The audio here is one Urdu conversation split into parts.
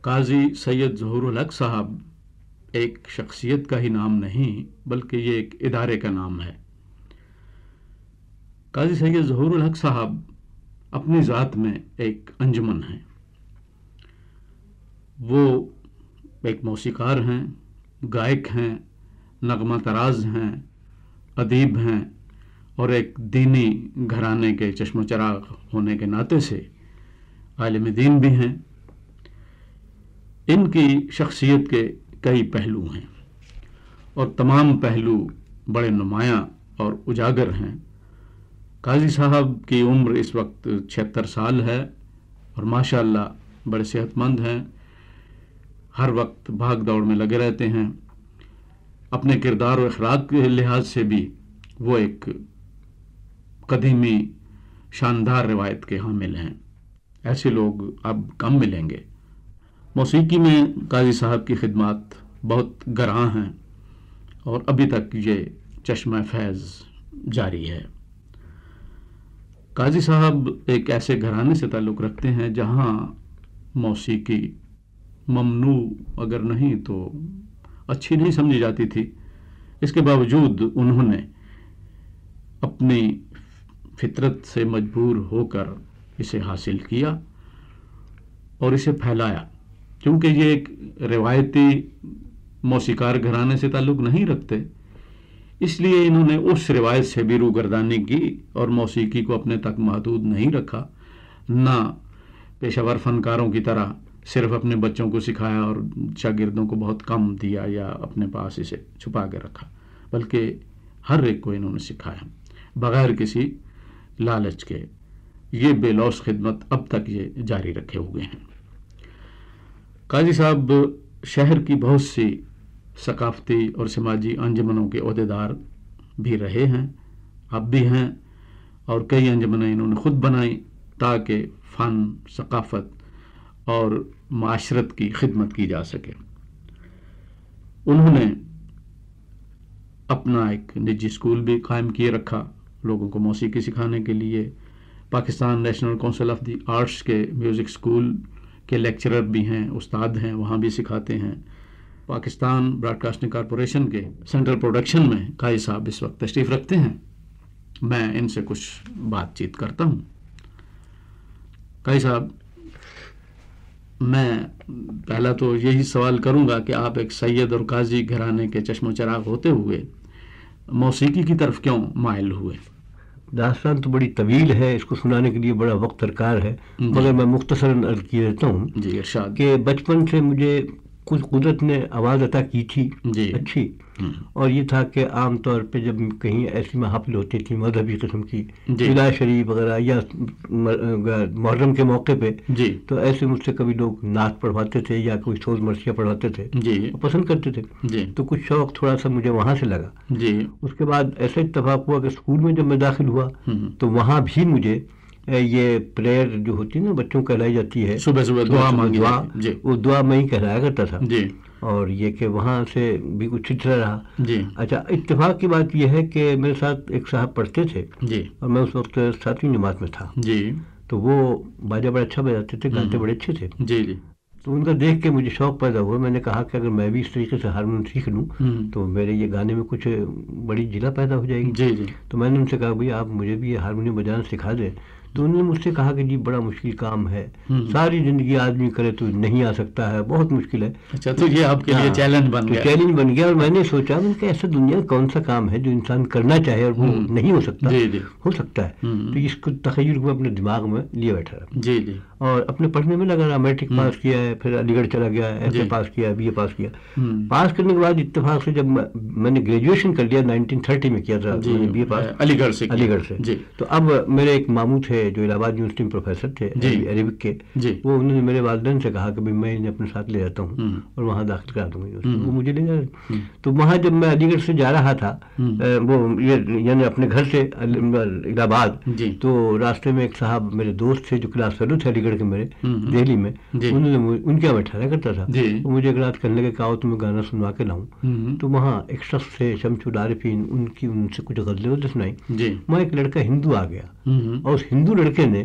قاضی سید ظہور الحق صاحب ایک شخصیت کا ہی نام نہیں بلکہ یہ ایک ادارے کا نام ہے۔ قاضی سید ظہور الحق صاحب اپنی ذات میں ایک انجمن ہیں۔ وہ ایک موسیقار ہیں، گائک ہیں، نغمہ طراز ہیں، ادیب ہیں اور ایک دینی گھرانے کے چشم و چراغ ہونے کے ناطے سے عالم دین بھی ہیں۔ ان کی شخصیت کے کئی پہلو ہیں اور تمام پہلو بڑے نمایاں اور اجاگر ہیں۔ قاضی صاحب کی عمر اس وقت 76 سال ہے اور ماشاءاللہ بڑے صحت مند ہیں، ہر وقت بھاگ دوڑ میں لگے رہتے ہیں۔ اپنے کردار و اخلاق کے لحاظ سے بھی وہ ایک قدیمی شاندار روایت کے حامل ہیں۔ ایسے لوگ اب کم ملیں گے۔ موسیقی میں قاضی صاحب کی خدمات بہت گراں ہیں اور ابھی تک یہ چشمہ فیض جاری ہے۔ قاضی صاحب ایک ایسے گھرانے سے تعلق رکھتے ہیں جہاں موسیقی ممنوع اگر نہیں تو اچھی نہیں سمجھی جاتی تھی۔ اس کے باوجود انہوں نے اپنی فطرت سے مجبور ہو کر اسے حاصل کیا اور اسے پھیلایا، کیونکہ یہ ایک روایتی موسیقار گھرانے سے تعلق نہیں رکھتے، اس لیے انہوں نے اس روایت سے بھی روگردانی کی اور موسیقی کو اپنے تک محدود نہیں رکھا، نہ پیشہ ور فنکاروں کی طرح صرف اپنے بچوں کو سکھایا اور شاگردوں کو بہت کم دیا یا اپنے پاس اسے چھپا کے رکھا، بلکہ ہر ایک کو انہوں نے سکھایا بغیر کسی لالچ کے۔ یہ بے لوث خدمت اب تک یہ جاری رکھے ہوئے ہیں۔ قاضی صاحب شہر کی بہت سی ثقافتی اور سماجی انجمنوں کے عہدیدار بھی رہے ہیں، اب بھی ہیں، اور کئی انجمنیں انہوں نے خود بنائیں تاکہ فن، ثقافت اور معاشرت کی خدمت کی جا سکے۔ انہوں نے اپنا ایک نجی اسکول بھی قائم کیے رکھا لوگوں کو موسیقی سکھانے کے لیے۔ Pakistan national council of the arts کے میوزک اسکول کے لیکچرر بھی ہیں، استاد ہیں، وہاں بھی سکھاتے ہیں۔ پاکستان براڈ کاسٹنگ کارپوریشن کے سینٹرل پروڈکشن میں قاضی صاحب اس وقت تشریف رکھتے ہیں۔ میں ان سے کچھ بات چیت کرتا ہوں۔ قاضی صاحب، میں پہلا تو یہی سوال کروں گا کہ آپ ایک سید اور قاضی گھرانے کے چشم و چراغ ہوتے ہوئے موسیقی کی طرف کیوں مائل ہوئے؟ داستان تو بڑی طویل ہے، اس کو سنانے کے لیے بڑا وقت درکار ہے، مگر میں مختصراً عرض کیے دیتا ہوں جی ارشاد۔ کہ بچپن سے مجھے کچھ قدرت نے آواز عطا کی تھی اچھی، اور یہ تھا کہ عام طور پہ جب کہیں ایسی محافل ہوتی تھی مذہبی قسم کی، ملا شریف وغیرہ یا محرم کے موقع پہ، تو ایسے مجھ سے کبھی لوگ نعت پڑھواتے تھے یا کوئی سوز مرثیہ پڑھواتے تھے، پسند کرتے تھے، تو کچھ شوق تھوڑا سا مجھے وہاں سے لگا۔ اس کے بعد ایسا اتفاق ہوا کہ اسکول میں جب میں داخل ہوا تو وہاں بھی مجھے یہ پریئر جو ہوتی ہے نا بچوں کہلائی جاتی ہے، صبح صبح دعا، وہ دعا میں ہی کہلایا کرتا تھا، اور یہ کہ وہاں سے بھی کچھ سلسلہ رہا۔ اچھا، اتفاق کی بات یہ ہے کہ میرے ساتھ ایک صاحب پڑھتے تھے اور میں اس وقت 7ویں جماعت میں تھا، تو وہ باجا بڑا اچھا بجاتے تھے، گاتے بڑے اچھے تھے، تو ان کا دیکھ کے مجھے شوق پیدا ہوا۔ میں نے کہا کہ اگر میں بھی اس طریقے سے ہارمونیم سیکھ لوں تو میرے یہ گانے میں کچھ بڑی جلا پیدا ہو جائے گی۔ تو میں نے ان سے کہا بھائی آپ مجھے بھی یہ ہارمونیم بجانا سکھا دیں۔ تو انہوں نے مجھ سے کہا کہ جی بڑا مشکل کام ہے، ساری زندگی آدمی کرے تو نہیں آ سکتا ہے، بہت مشکل ہے۔ اچھا، تو یہ آپ کے لیے چیلنج بن گیا؟ چیلنج بن گیا، اور میں نے سوچا کہ ایسا دنیا کون سا کام ہے جو انسان کرنا چاہے اور وہ نہیں ہو سکتا، ہو سکتا ہے۔ تو اس کو تخیل کو اپنے دماغ میں لیے بیٹھا رہا اور اپنے پڑھنے میں لگا رہا۔ میٹرک پاس کیا ہے، پھر علی گڑھ چلا گیا، ایف اے پاس کیا، بی اے پاس کیا۔ پاس کرنے کے بعد اتفاق سے جب میں نے گریجویشن کر لیا 1930 میں کیا تھا، بی اے پاس علی گڑھ سے، تو اب میرے ایک ماموں تھے جو الہ آباد یونیورسٹی میں پروفیسر تھے عربک کے، وہ انہوں نے میرے والدین سے کہا کہ میں انہیں اپنے ساتھ لے جاتا ہوں اور وہاں داخل کرا دوں گا، وہ مجھے لے جا رہے۔ تو وہاں جب میں علی گڑھ سے جا رہا تھا، وہ یعنی اپنے گھر سے الہ آباد، تو راستے میں ایک صاحب میرے دوست تھے جو کلاس فیلو تھے علی گڑھ کے میرے دہلی میں، انہوں نے ان کے میں ٹھہرا کرتا تھا، وہ مجھے ایک رات کہنے لگے کہ آؤ تمہیں گانا سنوا کے لاؤں۔ تو وہاں ایک شخص تھے شمس العارفین، ان سے کچھ غزلیں سنائی۔ وہاں ایک لڑکا ہندو آ گیا اور اس ہندو لڑکے نے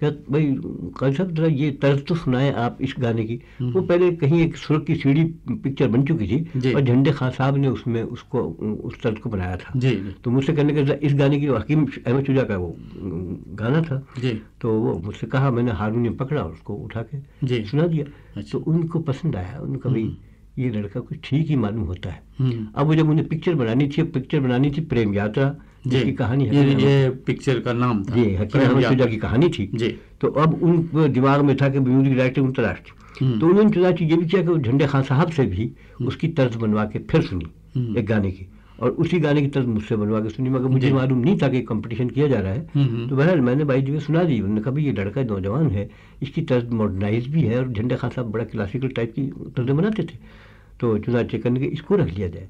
کہ بھائی قاضی صاحب ذرا یہ طرز تو سنائیں آپ اس گانے کی. وہ پہلے کہیں ایک سرخ کی سیڑھی پکچر بن چکی تھی اور جھنڈے خان صاحب نے اس میں اس طرز کو بنایا تھا. تو مجھ سے کہنے کہ اس گانے کی حکیم احمد شجاع کا وہ گانا تھا. تو وہ مجھ سے کہا, میں نے ہارمونیم پکڑا اور اس کو اٹھا کے سنا دیا. تو ان کو پسند آیا. ان کا بھائی یہ لڑکا کچھ ٹھیک ہی معلوم ہوتا ہے. اب وہ جب انہیں پکچر بنانی تھی پریم یاترا کی کہانی, یہ پکچر کا نام تھا, جی حکیم احمد شجاع کی کہانی تھی. تو اب ان کو دماغ میں تھا کہ میوزک ڈائریکٹر ان تلاش تھی. تو انہوں نے چنانچہ یہ بھی کیا کہ جھنڈے خان صاحب سے بھی اس کی طرز بنوا کے پھر سنی ایک گانے کی, اور اسی گانے کی طرز مجھ سے بنوا کے سنی, مگر مجھے معلوم نہیں تھا کہ کمپٹیشن کیا جا رہا ہے. تو بہرحال میں نے بھائی جی سنا دی. انہوں نے کہا یہ لڑکا نوجوان ہے, اس کی طرز ماڈرنائز بھی ہے, اور جھنڈے خان صاحب بڑا کلاسیکل ٹائپ کی طرزیں بناتے تھے. تو چنانچہ کرنے کے اس کو رکھ لیا جائے.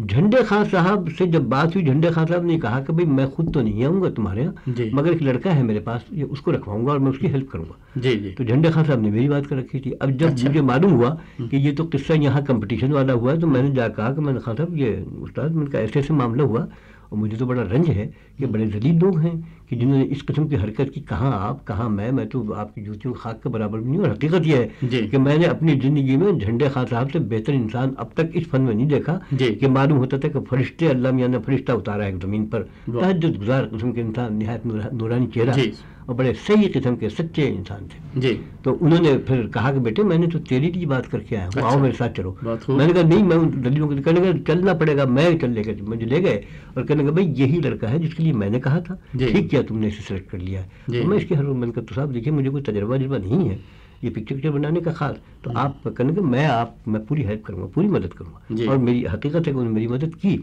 جھنڈے خان صاحب سے جب بات ہوئی, جھنڈے خان صاحب نے کہا کہ بھائی میں خود تو نہیں آؤں گا تمہارے یہاں, مگر ایک لڑکا ہے میرے پاس, یہ اس کو رکھواؤں گا اور میں اس کی ہیلپ کروں گا. تو جھنڈے خان صاحب نے میری بات کر رکھی تھی. اب جب مجھے معلوم ہوا کہ یہ تو قصہ یہاں کمپٹیشن والا ہوا ہے, تو میں نے جا کہا کہ میں نے خان صاحب یہ استاد میں نے کہا ایسے ایسے معاملہ ہوا, اور مجھے تو بڑا رنج ہے کہ بڑے ذلیل لوگ ہیں کہ جنہوں نے اس قسم کی حرکت کی. کہاں آپ کہاں میں تو آپ کی جوتیوں خاک کے برابر بھی نہیں ہوں. اور حقیقت یہ ہے کہ میں نے اپنی زندگی میں جھنڈے خان صاحب سے بہتر انسان اب تک اس فن میں نہیں دیکھا کہ معلوم ہوتا تھا کہ فرشتے اللہ میاں نے فرشتہ اتارا ہے زمین پر, تہجد گزار قسم کے انسان, نہایت نورانی چہرہ اور بڑے صحیح قسم کے سچے انسان تھے. تو انہوں نے پھر کہا کہ بیٹے میں نے تو تیری لیے بات کر کے آیا ہوں, آؤ میرے ساتھ چلو. میں نے کہا نہیں, میں ان دلیلوں کو کہنے لگا چلنا پڑے گا, میں چل لے کر مجھے لے گئے اور کہنے لگا بھائی یہی لڑکا ہے جس کے لیے میں نے کہا تھا, ٹھیک کیا تم نے اسے سلیکٹ کر لیا ہے. میں اس کے ہر من کا تو صاحب دیکھیے مجھے کوئی تجربہ نہیں ہے یہ پکچر بنانے کا خاص, تو آپ کہنے کہ میں پوری ہیلپ کروں گا, پوری مدد کروں گا. اور میری حقیقت ہے کہ انہوں نے میری مدد کی.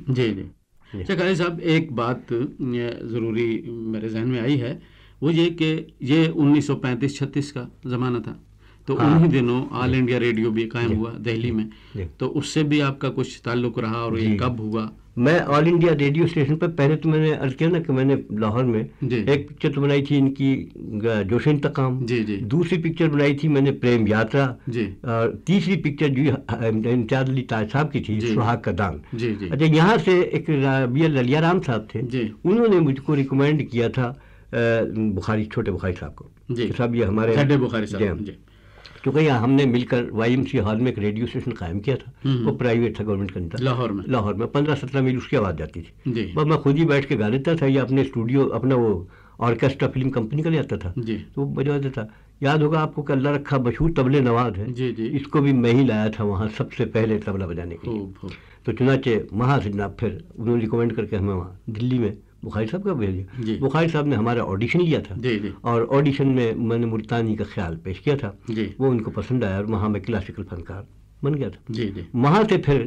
قاضی صاحب ایک بات ضروری میرے ذہن میں آئی ہے, وہ یہ کہ یہ 1935-36 کا زمانہ تھا, تو انہی دنوں آل انڈیا ریڈیو بھی قائم ہوا دہلی میں, تو اس سے بھی آپ کا کچھ تعلق رہا, اور یہ کب ہوا؟ میں آل انڈیا ریڈیو اسٹیشن پر پہلے تو میں نے عرض کیا نا کہ میں نے لاہور میں ایک پکچر تو بنائی تھی ان کی جوش انتقام, دوسری پکچر بنائی تھی میں نے پریم یاترا, اور تیسری پکچر جو امتیاز علی تاج صاحب کی تھی سہاگ کا دان. اچھا, یہاں سے ایک للیا رام صاحب تھے, انہوں نے مجھ کو ریکمینڈ کیا تھا بخاری, چھوٹے بخاری صاحب کو. صاحب یہ ہمارے بخاری صاحب, کیونکہ یہاں ہم نے مل کر وائی ایم سی ہال میں ایک ریڈیو اسٹیشن قائم کیا تھا, وہ پرائیویٹ تھا, گورنمنٹ کا نہیں تھا, لاہور میں 15-17 میل اس کی آواز جاتی تھی. بس میں خود ہی بیٹھ کے گا لیتا تھا, یا اپنے اسٹوڈیو اپنا وہ آرکیسٹرا فلم کمپنی کا لے آتا تھا, تو وہ بجا دیتا. یاد ہوگا آپ کو کہ اللہ رکھا مشہور طبلے نواز ہے, اس کو بھی میں ہی لایا تھا وہاں سب سے پہلے طبلہ بجانے کے لیے. تو چنانچہ وہاں سے جناب پھر انہوں نے ریکمینڈ کر کے ہمیں وہاں دلی میں بخاری صاحب کا بھیج دیا. بخاری صاحب نے ہمارا آڈیشن لیا تھا, اور آڈیشن میں نے ملتانی کا خیال پیش کیا تھا, وہ ان کو پسند آیا, اور وہاں میں کلاسیکل فنکار بن گیا تھا. وہاں سے پھر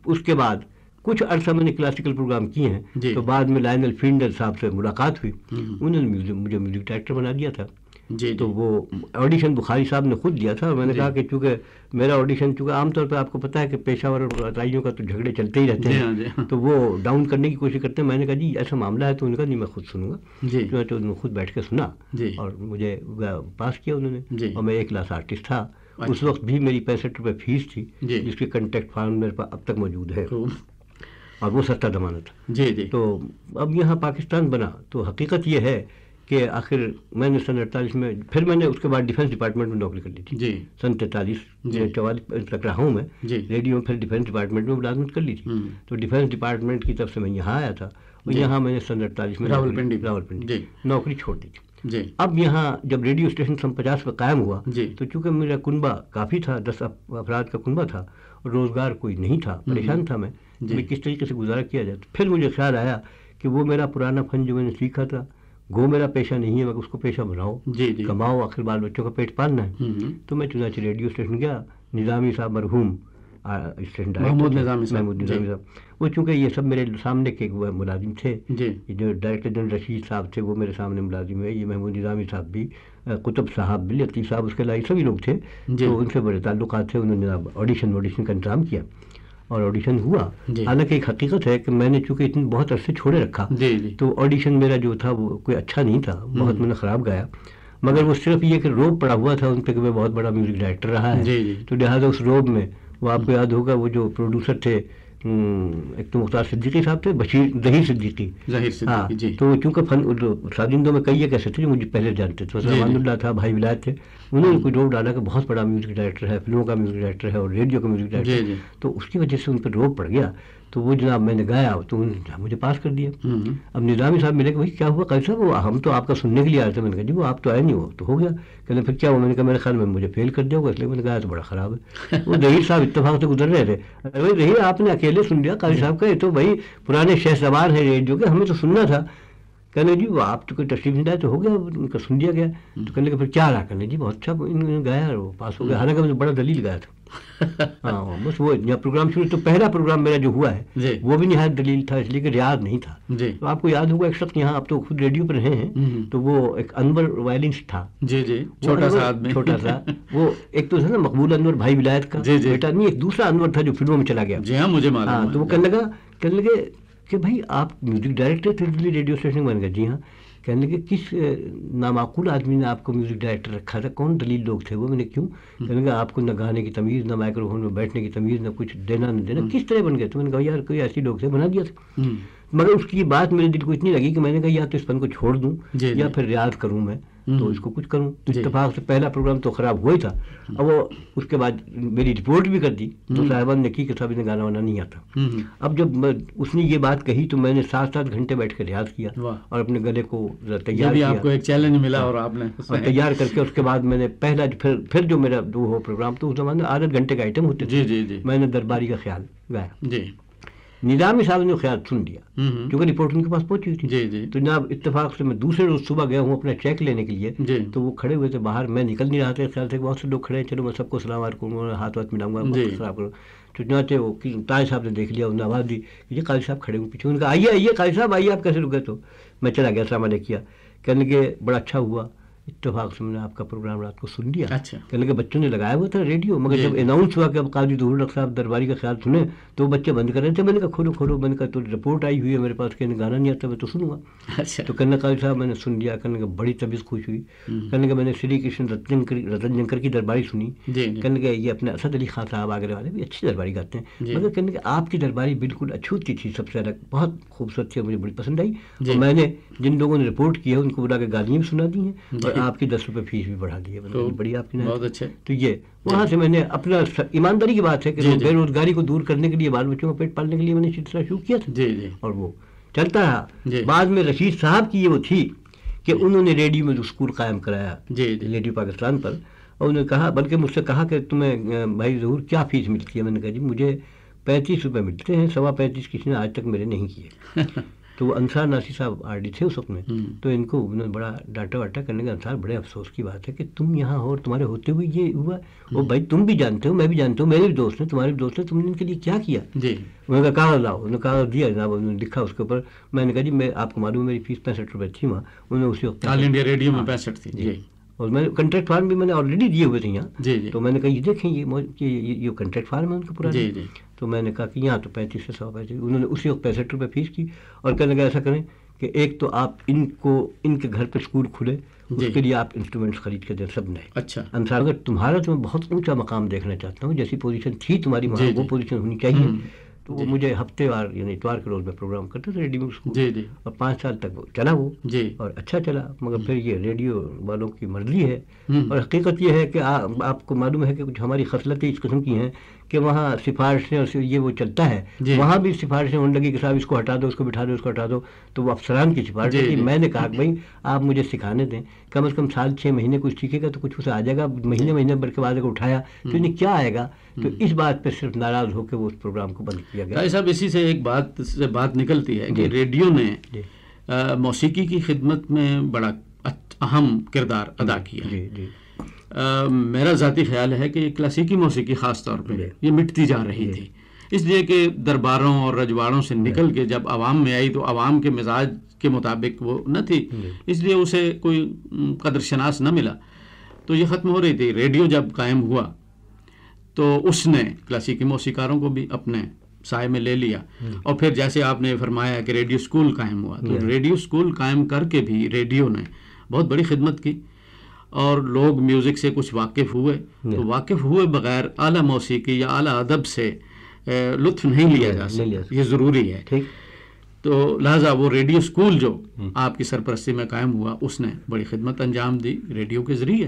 اس کے بعد کچھ عرصہ میں نے کلاسیکل پروگرام کیے ہیں. تو بعد میں لائنل فینڈر صاحب سے ملاقات ہوئی, انہوں نے مجھے میوزک ڈائریکٹر بنا دیا تھا. تو وہ آڈیشن بخاری صاحب نے خود دیا تھا, اور میں نے کہا کہ چونکہ میرا آڈیشن, چونکہ عام طور پہ آپ کو پتہ ہے کہ پیشہ ور رائیوں کا تو جھگڑے چلتے ہی رہتے ہیں, تو وہ ڈاؤن کرنے کی کوشش کرتے ہیں. میں نے کہا جی ایسا معاملہ ہے, تو انہوں نے کہا نہیں میں خود سنوں گا. تو انہوں نے خود بیٹھ کے سنا, اور مجھے پاس کیا انہوں نے, اور میں ایک کلاس آرٹسٹ تھا. اس وقت بھی میری 65 روپے فیس تھی, جس کی کنٹیکٹ فارم میرے پاس اب تک موجود ہے, اور وہ سستا ضمانت. تو اب یہاں پاکستان بنا, تو حقیقت یہ ہے کہ آخر میں نے سن 48 میں, پھر میں نے اس کے بعد ڈیفینس ڈپارٹمنٹ میں نوکری کر لی تھی. سن 43-44 تک رہا ہوں میں ریڈیو میں, پھر ڈیفینس ڈپارٹمنٹ میں ملازمت کر لی تھی. تو ڈیفینس ڈپارٹمنٹ کی طرف سے میں یہاں آیا تھا, اور یہاں میں نے سن 48 میں راولپنڈی نوکری چھوڑ دی تھی. اب یہاں جب ریڈیو اسٹیشن سن 50 میں قائم ہوا, تو چونکہ میرا کنبہ کافی تھا, 10 افراد کا کنبہ تھا, اور روزگار کوئی نہیں تھا, پریشان تھا میں کس طریقے سے گزارا کیا جائے. پھر مجھے خیال آیا کہ وہ میرا پرانا فن جو میں نے سیکھا تھا, گو میرا پیشہ نہیں ہے, مگر اس کو پیشہ بناؤ, کماؤ, آخر بال بچوں کا پیٹ پالنا ہے. تو میں چنانچہ ریڈیو اسٹیشن گیا. نظامی صاحب مرحوم اسٹیشن محمود نظامی صاحب, وہ چونکہ یہ سب میرے سامنے کے ملازم تھے. جو ڈائریکٹر جنرل رشید صاحب تھے وہ میرے سامنے ملازم ہے. یہ محمود نظامی صاحب بھی, قطب صاحب بھی, لطیف صاحب, اس کے علاوہ سبھی لوگ تھے. تو ان سے بڑے تعلقات تھے. انہوں نے آڈیشن کا انتظام کیا, اور آڈیشن ہوا. حالانکہ ایک حقیقت ہے کہ میں نے چونکہ اتنے بہت عرصے چھوڑے رکھا, تو آڈیشن میرا جو تھا وہ کوئی اچھا نہیں تھا, بہت میں نے خراب گایا. مگر وہ صرف یہ کہ روب پڑا ہوا تھا ان پہ کہ میں بہت بڑا میوزک ڈائریکٹر رہا ہے. تو لہٰذا اس روب میں, وہ آپ کو یاد ہوگا وہ جو پروڈیوسر تھے ایک تو مختار صدیقی صاحب تھے، ظہیر صدیقی. ہاں تو چونکہ سادندوں میں کئی ایک ایسے تھے جو مجھے پہلے جانتے تھے. امان اللہ تھا، بھائی ولایت تھے، انہوں نے کوئی روب ڈالا کہ بہت بڑا میوزک ڈائریکٹر ہے، فلموں کا میوزک ڈائریکٹر ہے اور ریڈیو کا میوزک ڈائریکٹر ہے. تو اس کی وجہ سے ان پر روب پڑ گیا. تو وہ جناب میں نے گایا تو انہوں نے مجھے پاس کر دیا. اب نظامی صاحب ملے کہ بھائی کیا ہوا قاری صاحب؟ وہ ہم تو آپ کا سننے کے لیے آئے تھے. میں نے کہا جی وہ آپ تو آئے نہیں، ہو تو ہو گیا. کہتے پھر کیا ہوا؟ میں نے کہا میرے خیال میں مجھے فیل کر دیا ہوگا، اس لیے میں نے گایا تو بڑا خراب ہے. وہ ظہیر صاحب اتفاق سے گزر رہے تھے. بھائی ظہیر آپ نے اکیلے سن لیا قاری صاحب کا؟ یہ تو بھائی پرانے شہ سوار ہیں ریڈیو کے، ہمیں تو سننا تھا. کہنے جی وہ آپ تو کوئی تشریف نہیں لائے تو ہو گیا، ان کا سن لیا گیا. تو کہنے لگا پھر کیا رہا؟ کہنے جی بہت اچھا انہوں نے گایا اور وہ پاس ہو گیا. حالانکہ میں نے بڑا دلیل گایا تھا. ہاں بس وہ جب پروگرام شروع تو پہلا پروگرام میرا جو ہوا ہے وہ بھی نہایت دلیل تھا، اس لیے کہ ریاض نہیں تھا. تو آپ کو یاد ہوگا ایک شخص یہاں، آپ تو خود ریڈیو پر رہے ہیں، تو وہ ایک انور وائلنسٹ تھا. چھوٹا سا وہ ایک تو نا مقبول انور بھائی ولایت کا بیٹا نہیں، ایک دوسرا انور تھا جو فلموں میں چلا گیا. جی ہاں مجھے معلوم. تو وہ کہنے لگے کہ بھائی آپ میوزک ڈائریکٹر تھے دلی ریڈیو اسٹیشن. بن گئے جی ہاں. کہنے لگے کس نامعقول آدمی نے آپ کو میوزک ڈائریکٹر رکھا تھا؟ کون دلیل لوگ تھے وہ؟ میں نے کیوں؟ کہنے لگا آپ کو نہ گانے کی تمیز، نہ مائکرو فون میں بیٹھنے کی تمیز، نہ کچھ دینا نہ دینا. کس طرح بن گئے؟ تو میں نے کہا یار کوئی ایسی لوگ تھے بنا دیا تھا. مگر اس کی یہ بات میرے دل کو اتنی لگی کہ میں نے کہا یا تو اس فن کو چھوڑ دوں یا پھر ریاض کروں میں، تو اس کو کچھ کروں. اتفاق سے پہلا پروگرام تو خراب ہوا ہی تھا. اب وہ اس کے بعد میری رپورٹ بھی کر دی تو صاحبان نے کی کہ صاحب انہیں گانا وانا نہیں آتا. اب جب اس نے یہ بات کہی تو میں نے 7 گھنٹے بیٹھ کے ریاض کیا اور اپنے گلے کو تیار کیا. آپ کو ایک چیلنج ملا اور آپ نے تیار کر کے اس کے بعد میں نے پہلا پھر جو میرا وہ پروگرام تو اس زمانے میں 8 گھنٹے کا آئٹم ہوتے تھے. میں نے درباری کا خیال گایا. نظامی صاحب نے خیال سن لیا کیونکہ رپورٹ ان کے پاس پہنچی تھی. تو جناب اتفاق سے میں دوسرے روز صبح گیا ہوں اپنا چیک لینے کے لیے. تو وہ کھڑے ہوئے تھے باہر، میں نکل نہیں رہا تھا. خیال سے بہت سے لوگ کھڑے ہیں، چلو میں سب کو سلام علیکم ہاتھ ملاؤں گا، خراب کروں. تو چنانچہ وہ تاج صاحب نے دیکھ لیا، انہوں نے آواز دی یہ قاری صاحب کھڑے ہوں پیچھے. ان کا آئیے قاری صاحب آئیے. آپ کیسے رکے؟ تو میں چلا گیا، السلام علیکم کیا. کہنے لگے بڑا اچھا ہوا، اتفاق سے میں نے آپ کا پروگرام رات کو سن لیا. کہنے لگے بچوں نے لگایا ہوا تھا ریڈیو، مگر جب اناؤنس ہوا کہ اب قاضی ظہور الحق صاحب درباری کا خیال سنیں تو بچے بند کر رہے تھے. میں نے کہا کھولو. میں نے کہا تو رپورٹ آئی ہوئی ہے میرے پاس، کہنے گانا نہیں آتا میں تو سنوں گا. تو کہنے قاضی صاحب میں نے سن لیا. کہنے کا بڑی طبیعت خوش ہوئی. کہنے کا میں نے شری کرشن رتن جنکر کی درباری سنی. کہنے کا یہ اپنے اسد علی خان صاحب آگرے والے بھی اچھی درباری گاتے ہیں، مگر کہنے کا آپ کی درباری بالکل اچھوتی تھی، سب سے الگ، بہت خوبصورت تھی، مجھے بڑی پسند آئی. اور میں نے جن لوگوں نے رپورٹ کیا ان کو بلا کے گالیاں بھی سنا دی ہیں اور آپ کی 10 روپے فیس بھی بڑھا دی ہے. بڑی آپ کی بہت اچھا. تو یہ وہاں سے میں نے اپنا ایمانداری کی بات ہے کہ بے روزگاری کو دور کرنے کے لیے، بال بچوں کا پیٹ پالنے کے لیے میں نے سلسلہ شروع کیا تھا اور وہ چلتا رہا. بعد میں رشید صاحب کی یہ وہ تھی کہ انہوں نے ریڈیو میں اسکول قائم کرایا ریڈیو پاکستان پر، اور انہوں نے کہا، بلکہ مجھ سے کہا کہ تمہیں بھائی ظہور کیا فیس ملتی ہے؟ میں نے کہا جی مجھے 35 روپے ملتے ہیں، 35.25 کسی نے آج تک میرے نہیں کیے. تو وہ انصار ناصر صاحب آر ڈی تھے اس وقت میں. تو ان کو انہوں نے بڑا ڈانٹا واٹا کرنے کا. انصار بڑے افسوس کی بات ہے کہ تم یہاں ہو اور تمہارے ہوتے ہوئے یہ ہوا. وہ بھائی تم بھی جانتے ہو، میں بھی جانتا ہوں، میرے بھی دوست ہیں، تمہارے بھی دوست ہیں، تم نے ان کے لیے کیا کیا؟ انہوں نے کہا کاغذ لاؤ. انہوں نے کاغذ دیا جناب، انہوں نے لکھا اس کے اوپر. میں نے کہا جی میں آپ کو معلوم میری فیس 65 روپے تھی وہاں. انہوں نے اسی وقت آل انڈیا ریڈیو میں 65 تھی اور میں کنٹریکٹ فارم بھی میں نے آلریڈی دیے ہوئے تھے یہاں. تو میں نے کہا یہ دیکھیں یہ کنٹریکٹ فارم ہے ان کا پورا. تو میں نے کہا کہ یہاں تو 35 سے 135. انہوں نے اسی وقت 65 روپے فیس کی اور کہنے لگا ایسا کریں کہ ایک تو آپ ان کے گھر پہ اسکول کھلے، اس کے لیے آپ انسٹرومنٹس خرید کے دیں سب نئے. اچھا انصار اگر تمہارا تو میں بہت اونچا مقام دیکھنا چاہتا ہوں، جیسی پوزیشن تھی تمہاری وہاں وہ پوزیشن ہونی چاہیے. تو وہ مجھے ہفتے وار یعنی اتوار کے روز میں پروگرام کرتے تھے ریڈیو اسکول. اور 5 سال تک وہ چلا وہ اور اچھا چلا. مگر پھر یہ ریڈیو والوں کی مرضی ہے اور حقیقت یہ ہے کہ آپ کو معلوم ہے کہ کچھ ہماری خصلتیں اس قسم کی ہیں کہ وہاں سفارشیں اور یہ وہ چلتا ہے. وہاں بھی سفارشیں ہونے لگی کہ صاحب اس کو ہٹا دو، اس کو بٹھا دو، اس کو ہٹا دو. تو وہ افسران کی سفارش تھی. میں نے کہا کہ بھائی آپ مجھے سکھانے دیں، کم از کم 6 مہینے کچھ سیکھے گا تو کچھ اسے آ جائے گا. مہینے بھر کے بعد کو اٹھایا تو انہیں کیا آئے گا. تو اس بات پہ صرف ناراض ہو کے وہ اس پروگرام کو بند کیا گیا. صاحب اسی سے ایک بات نکلتی ہے کہ ریڈیو نے موسیقی کی خدمت میں بڑا اہم کردار ادا کیا. میرا ذاتی خیال ہے کہ کلاسیکی موسیقی خاص طور پہ یہ مٹتی جا رہی تھی، اس لیے کہ درباروں اور رجواڑوں سے نکل کے جب عوام میں آئی تو عوام کے مزاج کے مطابق وہ نہ تھی، اس لیے اسے کوئی قدر شناس نہ ملا، تو یہ ختم ہو رہی تھی. ریڈیو جب قائم ہوا تو اس نے کلاسیکی موسیقاروں کو بھی اپنے سائے میں لے لیا. اور پھر جیسے آپ نے فرمایا کہ ریڈیو اسکول قائم ہوا، تو ریڈیو اسکول قائم کر کے بھی ریڈیو نے بہت بڑی خدمت کی اور لوگ میوزک سے کچھ واقف ہوئے. تو واقف ہوئے بغیر اعلیٰ موسیقی یا اعلیٰ ادب سے لطف نہیں لیا جا سکتا، یہ ضروری ہے. تو لہٰذا وہ ریڈیو اسکول جو آپ کی سرپرستی میں قائم ہوا اس نے بڑی خدمت انجام دی ریڈیو کے ذریعے.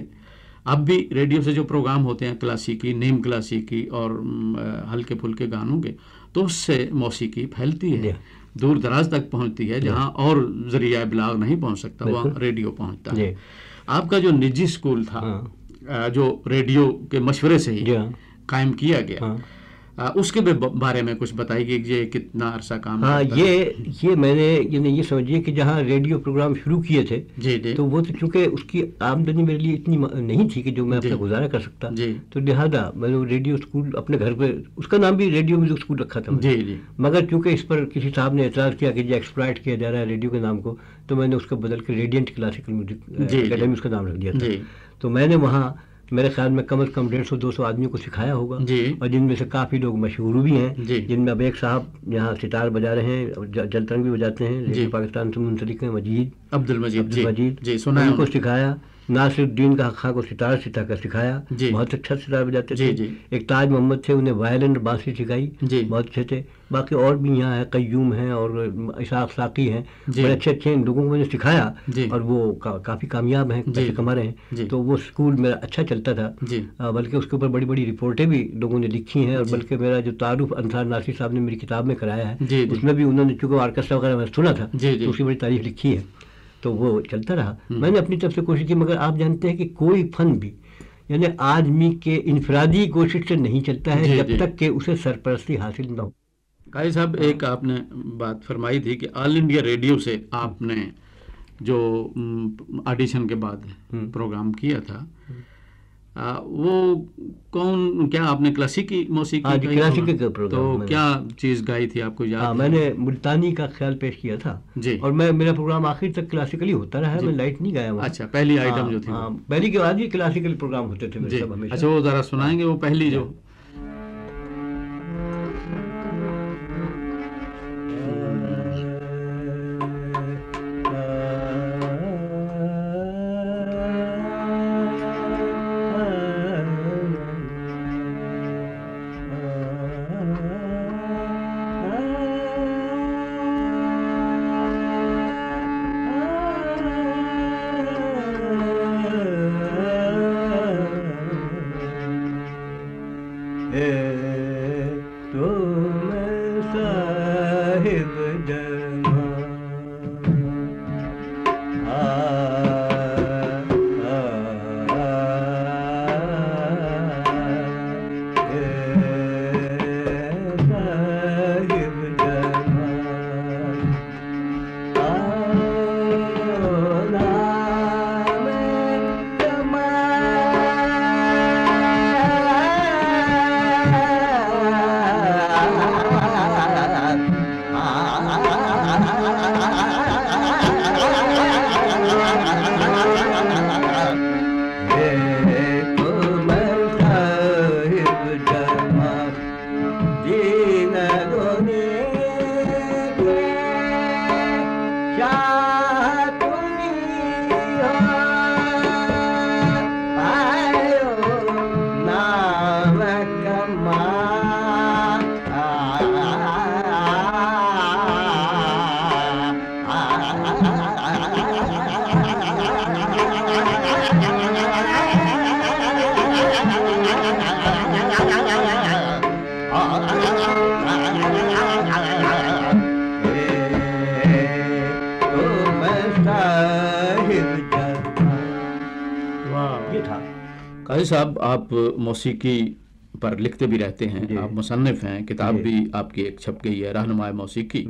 اب بھی ریڈیو سے جو پروگرام ہوتے ہیں کلاسیکی، نیم کلاسیکی اور ہلکے پھلکے گانوں کے، تو اس سے موسیقی پھیلتی ہے، دور دراز تک پہنچتی ہے. جہاں اور ذریعہ ابلاغ نہیں پہنچ سکتا وہاں ریڈیو پہنچتا ہے. آپ کا جو نجی اسکول تھا جو ریڈیو کے مشورے سے ہی قائم کیا گیا، اس کے بارے میں کچھ بتائیے کہ یہ کتنا عرصہ کام کرتا ہے؟ یہ میں نے یہ سمجھیے کہ جہاں ریڈیو پروگرام شروع کیے تھے تو وہ تو چونکہ اس کی آمدنی میرے لیے اتنی نہیں تھی کہ جو میں اپنا گزارا کر سکتا، تو لہٰذا میں نے ریڈیو اسکول اپنے گھر پہ، اس کا نام بھی ریڈیو میوزک اسکول رکھا تھا. مگر چونکہ اس پر کسی صاحب نے اعتراض کیا کہ یہ ایکسپلائٹ کیا جا رہا ہے ریڈیو کے نام کو، تو میں نے اس کو بدل کے ریڈینٹ کلاسیکل میوزک اکیڈمی اس کا نام رکھ دیا تھا. تو میں نے وہاں میرے خیال میں کم از کم 150-200 آدمیوں کو سکھایا ہوگا، اور جن میں سے کافی لوگ مشہور بھی ہیں، جن میں اب ایک صاحب یہاں ستار بجا رہے ہیں، جل ترنگ بھی بجاتے ہیں، پاکستان سے منسلک ہیں، عبد المجید ان کو سکھایا. ناصر الدین کا خاں کو ستار ستا کر سکھایا، بہت اچھا ستار بجاتے تھے. ایک تاج محمد تھے، انہیں وائلن اور بانسری سکھائی، بہت اچھے تھے. باقی اور بھی یہاں ہے، قیوم ہیں اور اسحاق ساقی ہیں، بڑے اچھے اچھے لوگوں کو میں نے سکھایا اور وہ کافی کامیاب ہیں، پیسے کما رہے ہیں. تو وہ اسکول میرا اچھا چلتا تھا، بلکہ اس کے اوپر بڑی بڑی رپورٹیں بھی لوگوں نے لکھی ہیں. اور بلکہ میرا جو تعارف انصار ناصری صاحب نے میری کتاب میں کرایا ہے، اس میں بھی انہوں نے چونکہ آرکیسٹرا وغیرہ میں سنا تھا تو اس کی بڑی تعریف لکھی ہے. تو وہ چلتا رہا. میں نے اپنی طرف سے کوشش کی، مگر آپ جانتے ہیں کہ کوئی فن بھی یعنی آدمی کے انفرادی کوشش سے نہیں چلتا ہے جب تک کہ اسے سرپرستی حاصل نہ ہو. قاضی صاحب، ایک آپ نے بات فرمائی تھی کہ آل انڈیا ریڈیو سے آپ نے جو آڈیشن کے بعد پروگرام کیا تھا، وہ کیا آپ نے کلاسیکی موسیقی کلاسیکی کا پروگرام، تو کیا چیز گائی تھی آپ کو یاد؟ میں نے ملتانی کا خیال پیش کیا تھا، اور میرا پروگرام آخر تک کلاسیکلی ہوتا رہا ہے. میں لائٹ نہیں گایا. اچھا، پہلی آئٹم جو تھی پہلی کے بعد بھی کلاسیکل پروگرام ہوتے تھے. اچھا، وہ ذرا سنائیں گے وہ پہلی جو قاضی صاحب، آپ موسیقی پر لکھتے بھی رہتے ہیں، آپ مصنف ہیں، کتاب بھی آپ کی ایک چھپ گئی ہے رہنمائے موسیقی،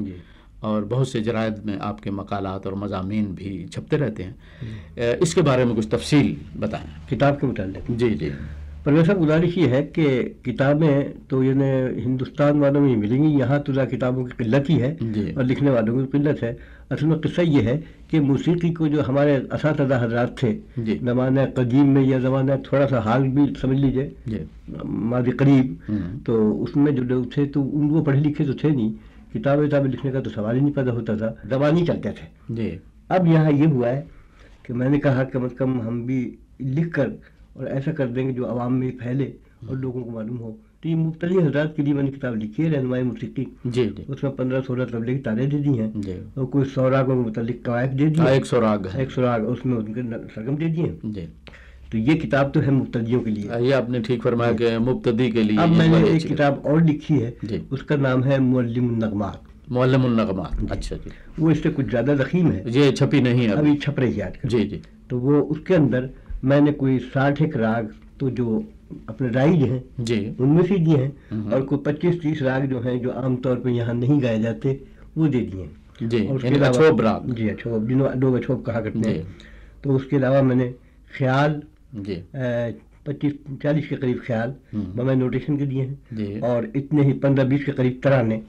اور بہت سے جرائد میں آپ کے مقالات اور مضامین بھی چھپتے رہتے ہیں. اس کے بارے میں کچھ تفصیل بتائیں کتاب کے متعلق. جی پروفیسر صاحب، گزارش یہ ہے کہ کتابیں تو ہندوستان والوں میں ہی ملیں گی، یہاں تو کتابوں کی قلت ہی ہے اور لکھنے والوں کی قلت ہے. اصل میں قصہ یہ ہے کہ موسیقی کو جو ہمارے اساتذہ حضرات تھے زمانہ قدیم میں یا زمانہ تھوڑا سا حال بھی سمجھ لیجیے ماضی قریب، تو اس میں جو لوگ تھے تو وہ پڑھے لکھے تو تھے نہیں، کتابیں لکھنے کا تو سوال ہی نہیں پیدا ہوتا تھا، زبانی چلتے تھے. اب یہاں یہ ہوا ہے کہ میں نے کہا کم از کم ہم بھی لکھ کر اور ایسا کر دیں گے جو عوام میں پھیلے اور لوگوں کو معلوم ہو. تو یہ مبتدی حضرات کے لیے میں نے کتاب لکھی ہے، رہنمائی موسیقی. جی. اس میں 15-16 تبلیغی تاریں دے دی ہیں، اور کچھ سوراگوں کے متعلق قواعد دے دی. ایک سوراگ اس میں ان کے سرگم دے دیے. جی. تو یہ کتاب تو ہے مبتدیوں کے لیے. یہ آپ نے ٹھیک فرمایا کہ مبتدی کے لیے. اب میں نے ایک کتاب اور لکھی ہے، اس کا نام ہے معلم النغمات. معلم النغمات. اچھا جی. وہ اس سے کچھ زیادہ ضخیم ہے، یہ چھپی نہیں ہے ابھی چھپ رہی ہے. جی جی. تو وہ اس کے اندر میں نے کوئی 60 راگ تو جو اپنے رائج ہیں جی ان میں سے دیے ہیں، اور کوئی 25-30 راگ جو ہیں جو عام طور پہ یہاں نہیں گائے جاتے وہ دے دیے ہیں. جی. اور اس کے اچھوب راگ. جی اچھوب، جنہوں لوگ اچھوب کہا کرتے ہیں. تو اس کے علاوہ میں نے خیال 25-40 کے قریب خیال میں نوٹیشن کے دیے ہیں، اور اتنے ہی 15-20 کے قریب ترانے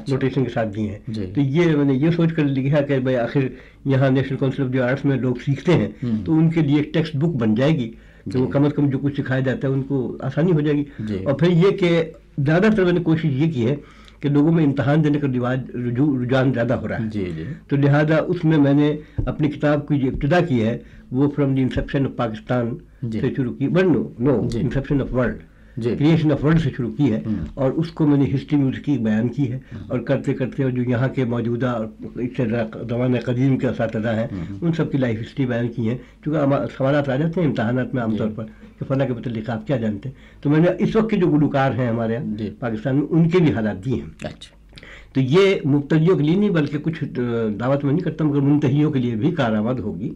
نوٹیشن کے ساتھ دیے ہیں. تو یہ میں نے یہ سوچ کر لکھا کہ بھائی آخر یہاں national council of the arts میں لوگ سیکھتے ہیں تو ان کے لیے ایک ٹیکسٹ بک بن جائے گی، تو وہ کم از کم جو کچھ سکھایا جاتا ہے ان کو آسانی ہو جائے گی. اور پھر یہ کہ زیادہ تر میں نے کوشش یہ کی ہے کہ لوگوں میں امتحان دینے کا رجحان زیادہ ہو رہا ہے، تو لہذا اس میں نے اپنی کتاب کی جو ابتدا کی ہے وہ from the inception of Pakistan سے شروع کی. Inception of world, creation of world سے شروع کی ہے، اور اس کو میں نے ہسٹری موسیقی بیان کی ہے. اور کرتے کرتے اور جو یہاں کے موجودہ اس سے زمانہ قدیم کے اساتذہ ہیں ان سب کی لائف ہسٹری بیان کی ہے. چونکہ سوالات آ جاتے ہیں امتحانات میں عام طور پر کہ فلاں کے متعلق آپ کیا جانتے ہیں، تو میں نے اس وقت کے جو گلوکار ہیں ہمارے یہاں پاکستان میں ان کے بھی حالات دیے ہیں. تو یہ مبتدیوں کے لیے نہیں بلکہ کچھ دعوت میں نہیں کرتا مگر منتہیوں کے لیے بھی کارآمد ہوگی.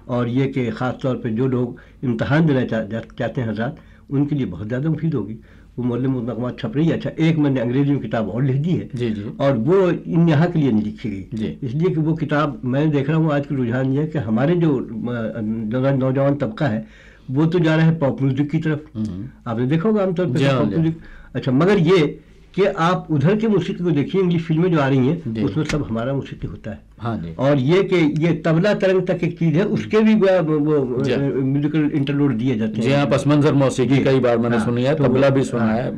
اور یہ کہ خاص طور پہ جو لوگ امتحان دینا چاہتے ہیں حضرات ان کے لیے بہت زیادہ مفید ہوگی. وہ معلم النغمات چھپ رہی ہے. اچھا ایک میں نے انگریزی میں کتاب اور لکھ دی ہے، اور وہ یہاں کے لیے نہیں لکھی گئی، اس لیے کہ وہ کتاب میں دیکھ رہا ہوں آج کا رجحان یہ ہے کہ ہمارے جو نوجوان طبقہ ہے وہ تو جا رہا ہے پاپ میوزک کی طرف. آپ نے دیکھا ہوگا عام طور پہ پاپ میوزک. اچھا مگر یہ کہ آپ ادھر کی موسیقی کو دیکھیے، انگلش فلمیں جو آ رہی ہیں اس میں سب ہمارا موسیقی ہوتا ہے. اور یہ کہ یہ طبلہ ترنگ تک ایک چیز ہے، اس کے بھی میوزیکل انٹرلوڈ دیے جاتے ہیں. جی ہاں، پس منظر موسیقی کئی بار میں نے سنی ہے، طبلہ بھی سنا ہے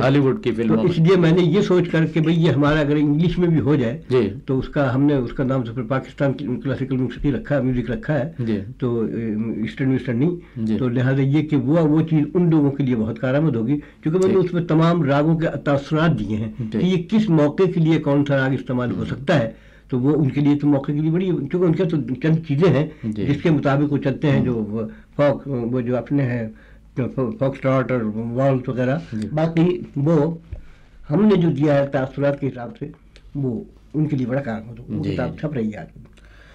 ہالی ووڈ کی فلموں. اس لیے میں نے یہ سوچ کر کہ بھئی یہ ہمارا اگر انگلش میں بھی ہو جائے تو اس کا ہم نے اس کا نام تو پھر پاکستان کلاسیکل موسیقی رکھا ہے، میوزک رکھا ہے، تو ایسٹرن ویسٹرن نہیں. تو لہٰذا یہ کہ وہ چیز ان لوگوں کے لیے بہت کارآمد ہوگی، کیونکہ میں نے اس میں تمام راگوں کے تاثرات دیے ہیں کہ یہ کس موقع کے لیے کون سا راگ استعمال ہو سکتا ہے. تو وہ ان کے لیے تو موقع کے لیے بڑی، کیونکہ ان کے تو چند چیزیں ہیں جس کے مطابق وہ چلتے ہیں، جو فوک وہ جو اپنے ہیں فوک اسٹارٹ اور والس وغیرہ. باقی وہ ہم نے جو دیا ہے تاثرات کے حساب سے وہ ان کے لیے بڑا کام ہو. وہ کتاب چھپ رہی ہے،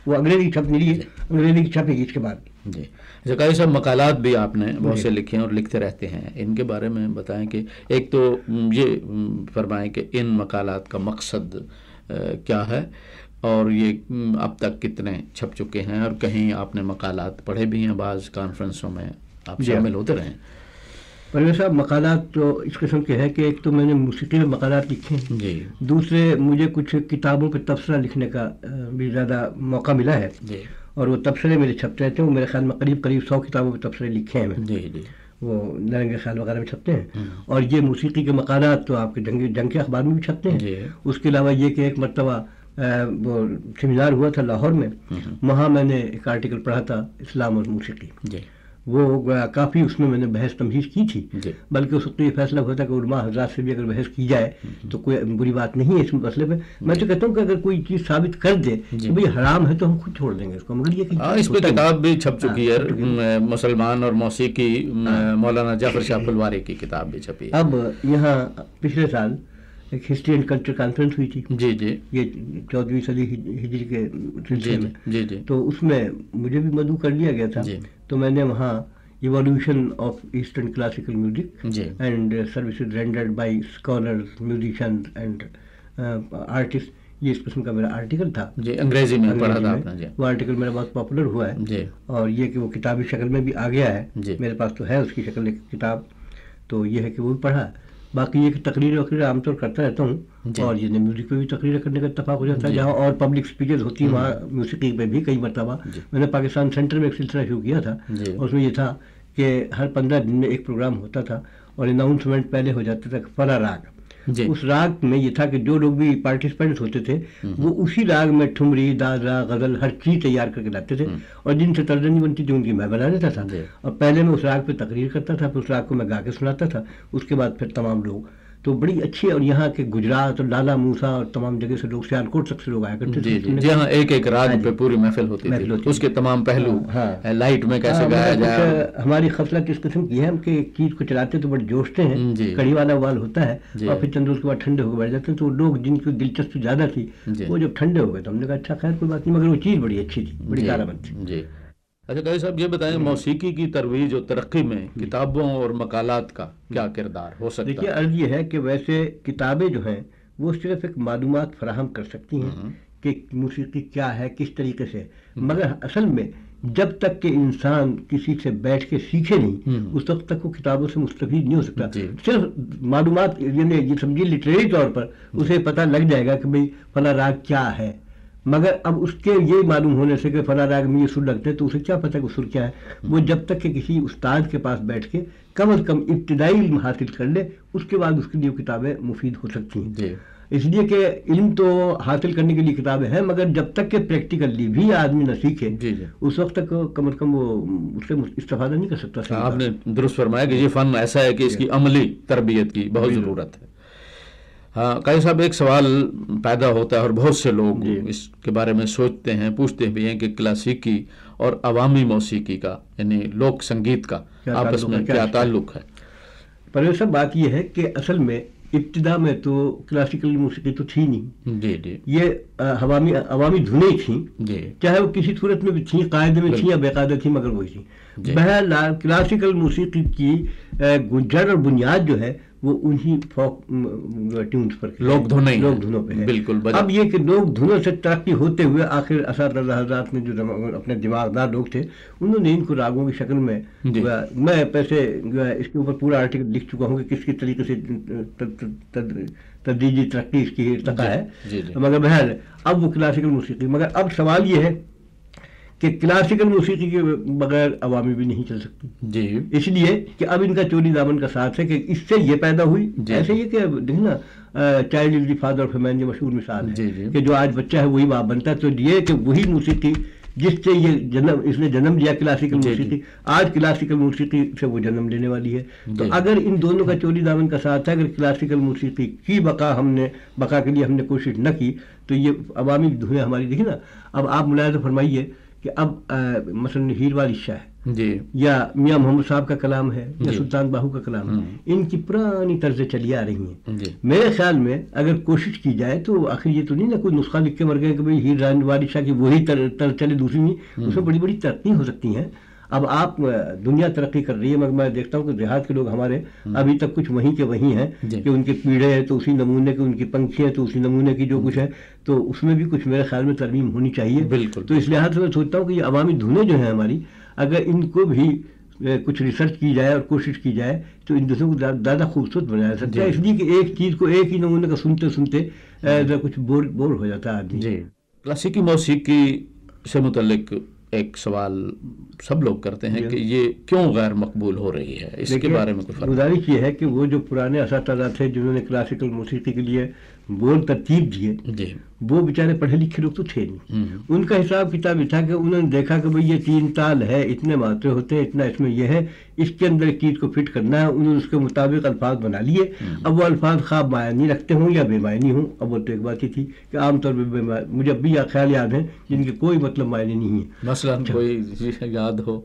وہ انگریزی چھپ نہیں رہی ہے، انگریزی کی چھپے گی اس کے بعد. جی زکریا صاحب، مقالات بھی آپ نے بہت سے لکھے ہیں اور لکھتے رہتے ہیں، ان کے بارے میں بتائیں کہ ایک تو یہ فرمائیں کہ ان مقالات کا مقصد کیا ہے، اور یہ اب تک کتنے چھپ چکے ہیں، اور کہیں آپ نے مقالات پڑھے بھی ہیں، بعض کانفرنسوں میں آپ شامل ہوتے رہے ہیں. پرویز صاحب مقالات تو اس قسم کے ہے کہ ایک تو میں نے موسیقی میں مقالات لکھے ہیں، جی دوسرے مجھے کچھ کتابوں پہ تبصرہ لکھنے کا بھی زیادہ موقع ملا ہے، جی اور وہ تبصرے میرے چھپتے رہتے ہیں. میرے خیال میں قریب 100 کتابوں پہ تبصرے لکھے ہیں میں، جی جی وہ نرنگ خیال وغیرہ میں چھپتے ہیں. اور یہ موسیقی کے مقالات تو آپ کے جنگ کے اخبار میں بھی چھپتے ہیں. اس کے علاوہ یہ کہ ایک مرتبہ وہ سیمینار ہوا تھا لاہور میں، وہاں میں نے ایک آرٹیکل پڑھا تھا اسلام اور موسیقی. وہ کافی اس میں نے بحث تمہیز کی تھی، بلکہ اس وقت یہ فیصلہ ہوا تھا کہ علماء حضرات سے بھی اگر بحث کی جائے تو کوئی بری بات نہیں ہے اس مسئلے پہ. میں تو کہتا ہوں کہ اگر کوئی چیز ثابت کر دے کہ بھئی حرام ہے تو ہم خود چھوڑ دیں گے اس کو. مگر یہ کہ اس پہ کتاب بھی چھپ چکی ہے، مسلمان اور موسیقی، مولانا جعفر شاہ پلواری کی کتاب بھی چھپی ہے. اب یہاں پچھلے سال ایک ہسٹری اینڈ کلچر کانفرنس ہوئی تھی، جی جی، یہ 14ویں صدی ہجری کے سلسلے میں. جی جی، تو اس میں مجھے بھی مدعو کر لیا گیا تھا. تو میں نے وہاں evolution of eastern classical music and services rendered by scholars, musicians and artist, یہ اس قسم کا میرا آرٹیکل تھا. جی انگریزی میں پڑھا تھا آپ نے. وہ آرٹیکل میرا بہت پاپولر ہوا ہے. جی، اور یہ کہ وہ کتابی شکل میں بھی آ گیا ہے، میرے پاس تو ہے اس کی شکل ایک کتاب. تو یہ ہے کہ وہ بھی پڑھا. باقی یہ کہ تقریر عام طور کرتا رہتا ہوں، اور یہ میوزک پہ بھی تقریر کرنے کا اتفاق ہو جاتا ہے. جہاں اور پبلک اسپیچز ہوتی ہیں وہاں موسیقی پہ بھی کئی مرتبہ. میں نے پاکستان سینٹر میں ایک سلسلہ شروع کیا تھا، اور اس میں یہ تھا کہ ہر 15 دن میں ایک پروگرام ہوتا تھا، اور اناؤنسمنٹ پہلے ہو جاتا تھا فلاں راگ. اس راگ میں یہ تھا کہ جو لوگ بھی پارٹیسپینٹس ہوتے تھے وہ اسی راگ میں ٹھمری، دادرا، غزل ہر چیز تیار کر کے لاتے تھے، اور جن سے ترجمانی بنتی تھی ان کی میں بنا دیتا تھا، اور پہلے میں اس راگ پہ تقریر کرتا تھا، پھر اس راگ کو میں گا کے سناتا تھا، اس کے بعد پھر تمام لوگ تو بڑی اچھی، اور یہاں کے گجرات اور لالا موسا اور تمام جگہ سے لوگ، سیالکوٹ تک سے لوگ آیا کرتے تھے، جہاں ایک ایک راگ پہ پوری محفل ہوتی تھی، اس کے تمام پہلو، لائٹ میں کیسے گایا جائے۔ ہماری خصلت اس قسم کی ہے ہم کہ ایک چیز کو چلاتے تو بڑے جوشتے ہیں، کڑی والا وال ہوتا ہے، اور پھر چند روز کے بعد ٹھنڈے ہو کے بیٹھ جاتے ہیں، تو لوگ جن کی دلچسپی زیادہ تھی وہ جب ٹھنڈے ہو گئے تو ہم نے کہا اچھا خیر کوئی بات نہیں، مگر وہ چیز بڑی اچھی تھی، بڑی کارآمد تھی۔ اچھا قاری صاحب یہ بتائیں، موسیقی کی ترویج اور ترقی میں کتابوں اور مقالات کا کیا کردار ہو سکتا ہے؟ دیکھیے عرض یہ ہے کہ ویسے کتابیں جو ہیں وہ صرف ایک معلومات فراہم کر سکتی ہیں کہ موسیقی کیا ہے، کس طریقے سے، مگر اصل میں جب تک کہ انسان کسی سے بیٹھ کے سیکھے نہیں اس وقت تک وہ کتابوں سے مستفید نہیں ہو سکتا۔ صرف معلومات یعنی یہ سمجھیے لٹریری طور پر اسے پتہ لگ جائے گا کہ بھئی فلاں راگ کیا ہے، مگر اب اس کے یہ معلوم ہونے سے کہ فلاں راگ میں یہ سر لگتے ہیں تو اسے کیا پتہ کہ سر کیا ہے، وہ جب تک کہ کسی استاد کے پاس بیٹھ کے کم از کم ابتدائی علم حاصل کر لے، اس کے بعد اس کے لیے کتابیں مفید ہو سکتی ہیں۔ اس لیے کہ علم تو حاصل کرنے کے لیے کتابیں ہیں، مگر جب تک کہ پریکٹیکلی بھی آدمی نہ سیکھے اس وقت تک کم از کم وہ اس سے استفادہ نہیں کر سکتا۔ آپ نے درست فرمایا کہ یہ فن ایسا ہے کہ اس کی عملی تربیت کی بہت ضرورت ہے۔ ہاں قاری صاحب ایک سوال پیدا ہوتا ہے اور بہت سے لوگ اس کے بارے میں سوچتے ہیں، پوچھتے بھی ہیں کہ کلاسیکی اور عوامی موسیقی کا یعنی لوک سنگیت کا آپس میں کیا تعلق ہے؟ پرویز صاحب بات یہ ہے کہ اصل میں ابتدا میں تو کلاسیکل موسیقی تو تھی نہیں، یہ عوامی دھنیں تھیں، چاہے وہ کسی صورت میں بھی تھیں، قاعدے میں تھیں یا بے قاعدہ تھیں، مگر وہی تھیں۔ بہرحال کلاسیکل موسیقی کی جڑ اور بنیاد جو ہے وہ انہی فوک ٹیونز پر، لوک دھنوں پہ ہے۔ بالکل۔ اب یہ کہ لوک دھنوں سے ترقی ہوتے ہوئے آخر اساتذہ حضرات نے جو اپنے دماغدار لوگ تھے انہوں نے ان کو راگوں کی شکل میں، میں پیسے اس کے اوپر پورا آرٹیکل لکھ چکا ہوں کہ کس طریقے سے تدریجی ترقی اس کی ارتقا ہے، مگر بہرحال اب وہ کلاسیکل موسیقی، مگر اب سوال یہ ہے کہ کلاسیکل موسیقی کے بغیر عوامی بھی نہیں چل سکتی، اس لیے کہ اب ان کا چوری دامن کا ساتھ ہے کہ اس سے یہ پیدا ہوئی، ایسے یہ کہ دیکھنا child is the father of man, یہ مشہور مثال ہے کہ جو آج بچہ ہے وہی باپ بنتا ہے، تو یہ کہ وہی موسیقی جس سے یہ اس نے جنم لیا کلاسیکل موسیقی، آج کلاسیکل موسیقی سے وہ جنم لینے والی ہے۔ تو اگر ان دونوں کا چوری دامن کا ساتھ ہے، اگر کلاسیکل موسیقی کی بقا کے لیے ہم نے کوشش نہ کی تو یہ عوامی دھنیں ہماری، دیکھیں نا اب آپ ملاحظہ فرمائیے کہ اب مثلا ہیر والی شاہ یا میاں محمد صاحب کا کلام ہے یا سلطان باہو کا کلام ہے، ان کی پرانی طرزیں چلی آ رہی ہیں۔ میرے خیال میں اگر کوشش کی جائے تو آخر یہ تو نہیں نا کوئی نسخہ لکھ کے مر گئے کہ بھئی ہیر والی شاہ کی وہی طرز چلے، دوسری نہیں، اس میں بڑی بڑی ترقی ہو سکتی ہیں۔ اب آپ دنیا ترقی کر رہی ہے، مگر میں دیکھتا ہوں کہ دیہات کے لوگ ہمارے ابھی تک کچھ وہیں کے وہیں ہیں کہ ان کے پیڑے ہیں تو اسی نمونے کے، ان کی پنکھیاں تو اسی نمونے کی جو کچھ ہے، تو اس میں بھی کچھ میرے خیال میں ترمیم ہونی چاہیے۔ بالکل۔ تو اس لحاظ سے میں سوچتا ہوں کہ یہ عوامی دھنیں جو ہیں ہماری، اگر ان کو بھی کچھ ریسرچ کی جائے اور کوشش کی جائے تو ان دھنوں کو زیادہ خوبصورت بنایا جا سکتا ہے، اس لیے کہ ایک چیز کو ایک ہی نمونے کا سنتے سنتے کچھ بور ہو جاتا ہے آدمی۔ کلاسیکی موسیقی سے متعلق ایک سوال سب لوگ کرتے ہیں کہ یہ کیوں غیر مقبول ہو رہی ہے، اس کے بارے میں کچھ گزارش یہ ہے کہ وہ جو پرانے اساتذہ تھے جنہوں نے کلاسیکل موسیقی کے لیے بول ترتیب دیے، وہ بیچارے پڑھے لکھے لوگ تو تھے نہیں، ان کا حساب کتاب یہ تھا کہ انہوں نے دیکھا کہ بھئی یہ 3 تال ہے، اتنے ماترے ہوتے ہیں، اتنا اس میں یہ ہے، اس کے اندر ایک چیز کو فٹ کرنا ہے، انہوں نے اس کے مطابق الفاظ بنا لیے۔ اب وہ الفاظ خواب معنی رکھتے ہوں یا بے معنی ہوں، اب وہ تو ایک بات ہی تھی کہ عام طور پہ مجھے اب بھی خیال یاد ہیں جن کے کوئی مطلب معنی نہیں ہے، مثلا کوئی یاد ہو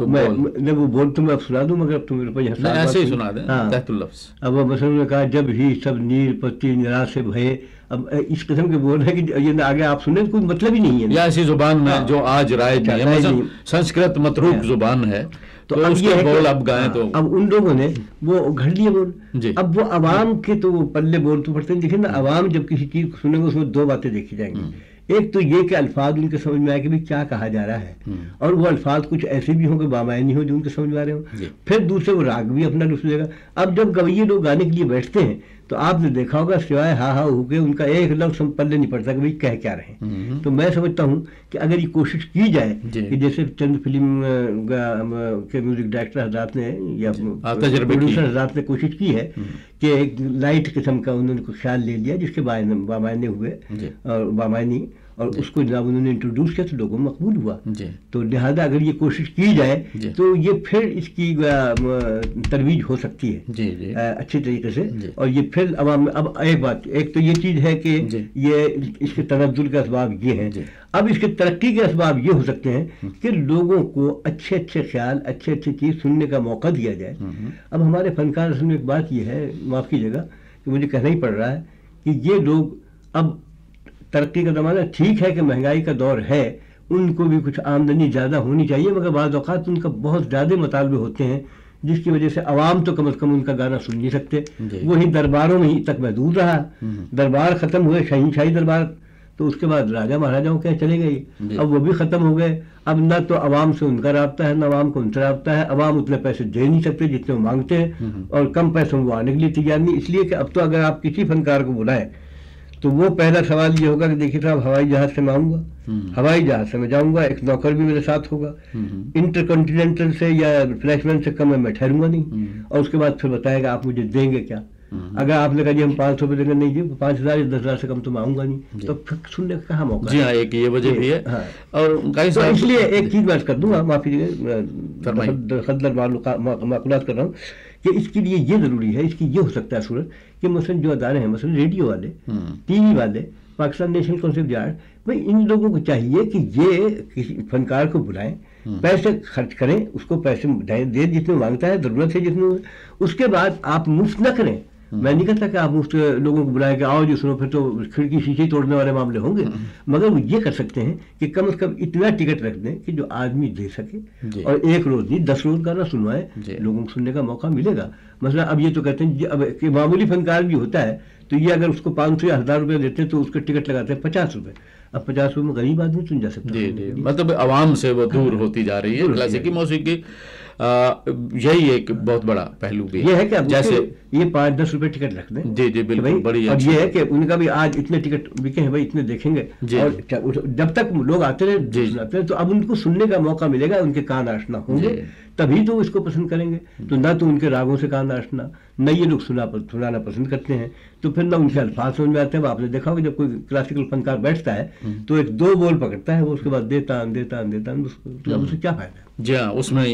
میں وہ بول تو میں اب سنا دوں، مگر اب تو میرے پاس ایسے ہی سنا دیں تحت اللفظ۔ اب وہ مثلا نے کہا جب ہی سب نیر پتی نرا سے بھئے، اب اس قسم کے بول رہے کہ یہ آگے آپ سنیں کوئی مطلب ہی نہیں ہے، یا ایسی زبان میں جو آج رائج نہیں ہے، مثلا سنسکرت متروک زبان ہے تو اس کے بول اب گائیں تو اب ان لوگوں نے وہ گھڑ لیے بول، اب وہ عوام کے تو وہ پلے بول تو پڑتے ہیں۔ دیکھیں نا عوام جب کسی چیز کو سنیں گے اس میں 2 باتیں دیکھی جائیں گی، ایک تو یہ کہ الفاظ ان کے سمجھ میں آئے کہ کیا کہا جا رہا ہے، اور وہ الفاظ کچھ ایسے بھی ہوں کہ بامعنی ہوں جو ان کے سمجھ میں آ رہے ہوں، پھر دوسرے وہ راگ بھی اپنا لطف لے گا۔ اب جب گویے لوگ گانے کے لیے بیٹھتے ہیں تو آپ نے دیکھا ہوگا سوائے ہا ہا ہو کے ان کا ایک لفظ ہم پلے نہیں پڑتا کہ بھائی کہہ کیا رہے ہیں. تو میں سمجھتا ہوں کہ اگر یہ کوشش کی جائے کہ جیسے چند فلم کے میوزک ڈائریکٹر حضرات نے یا پروڈیوسر حضرات نے کوشش کی ہے کہ ایک لائٹ قسم کا انہوں نے خیال لے لیا جس کے بامعنی ہوئے اور بامعنی، اور اس کو جناب انہوں نے انٹروڈیوس کیا تو لوگوں میں مقبول ہوا. تو لہذا اگر یہ کوشش کی جائے تو یہ پھر اس کی ترویج ہو سکتی ہے اچھی طریقے سے. اور یہ پھر عوام میں اب ایک بات، ایک تو یہ چیز ہے کہ یہ اس کے تنزل کے اسباب یہ ہیں. اب اس کے ترقی کے اسباب یہ ہو سکتے ہیں کہ لوگوں کو اچھے اچھے خیال، اچھے اچھے چیز سننے کا موقع دیا جائے. اب ہمارے فنکار اصل میں ایک بات یہ ہے، معاف کیجیے گا کہ مجھے کہنا ہی پڑ رہا ہے، کہ یہ لوگ اب ترقی کا زمانہ ٹھیک ہے کہ مہنگائی کا دور ہے، ان کو بھی کچھ آمدنی زیادہ ہونی چاہیے، مگر بعض اوقات ان کا بہت زیادہ مطالبے ہوتے ہیں جس کی وجہ سے عوام تو کم از کم ان کا گانا سن نہیں سکتے. وہی درباروں میں ہی تک محدود رہا. دربار ختم ہوئے، شاہی دربار، تو اس کے بعد راجا مہاراجاؤں کے چلے گئے، اب وہ بھی ختم ہو گئے. اب نہ تو عوام سے ان کا رابطہ ہے، نہ عوام کو ان سے رابطہ ہے. عوام اتنے پیسے دے نہیں سکتے جتنے وہ مانگتے ہیں، اور کم پیسوں وہ آنے کے لیے تیار نہیں. اس لیے کہ اب تو اگر آپ کسی فنکار کو بلائیں تو وہ پہلا سوال یہ ہوگا کہ دیکھیے صاحب ہوائی جہاز سے میں آؤں گا، ہوائی جہاز سے میں جاؤں گا، ایک نوکر بھی میرے ساتھ ہوگا، انٹر کنٹیننٹل سے یا فلیش مین سے کم میں ٹھہروں گا نہیں. اور اس کے بعد پھر بتائے گا آپ مجھے دیں گے کیا. اگر آپ نے کہا جی ہم 500 روپے دیں گے، نہیں جی 5000 یا 10,000 سے کم تو میں آؤں گا نہیں، تو پھر سننے کا کہاں موقع. جی ہاں، ایک یہ وجہ بھی ہے. اور اس لیے ایک چیز میں کر دوں گا، معافی خدر معقولات کر رہا ہوں، کہ اس کے لیے یہ ضروری ہے، اس کی یہ ہو سکتا ہے صورت کہ مثلا جو ادارے ہیں، مثلا ریڈیو والے، ٹی وی والے، Pakistan national council of the art, بھائی ان لوگوں کو چاہیے کہ یہ کسی فنکار کو بلائیں، پیسے خرچ کریں، اس کو پیسے دیں جتنے مانگتا ہے، ضرورت ہے جتنے. اس کے بعد آپ مفت نہ کریں. میں نہیں کہتا کہ آپ مفت لوگوں کو بلائیں کہ آؤ جی سنو، پھر تو کھڑکی شیشے توڑنے والے معاملے ہوں گے. مگر وہ یہ کر سکتے ہیں کہ کم از کم اتنا ٹکٹ رکھ دیں کہ جو آدمی دے سکے، اور ایک روز نہیں 10 روز گانا سنوائے، لوگوں کو سننے کا موقع ملے گا. مثلا اب یہ تو کہتے ہیں اب کہ معمولی فنکار بھی ہوتا ہے تو یہ اگر اس کو 500 یا 1000 روپے دیتے ہیں تو اس کے ٹکٹ لگاتے ہیں 50 روپے. اب 50 روپے میں غریب آدمی سن جا سکتا ہے. مطلب عوام سے وہ دور ہوتی جا رہی ہے کلاسیکی موسیقی. یہی ایک بہت بڑا پہلو بھی یہ ہے کہ جیسے یہ 5-10 روپے ٹکٹ رکھ دیں. جی جی بالکل، بڑی. اور یہ ہے کہ ان کا بھی آج اتنے ٹکٹ بکے ہیں بھائی، اتنے دیکھیں گے، اور جب تک لوگ آتے رہے تو اب ان کو سننے کا موقع ملے گا، ان کے کان آشنا ہوں گے، تبھی تو اس کو پسند کریں گے. تو نہ تو ان کے راگوں سے کان آشنا، نہ یہ لوگ سنانا پسند کرتے ہیں، تو پھر نہ ان کے الفاظ سمجھ میں آتے ہیں. آپ نے دیکھا ہوگا جب کوئی کلاسیکل فنکار بیٹھتا ہے تو ایک 2 بول پکڑتا ہے، وہ اس کے بعد دیتا اب اسے کیا فائدہ ہے. جی ہاں، اس میں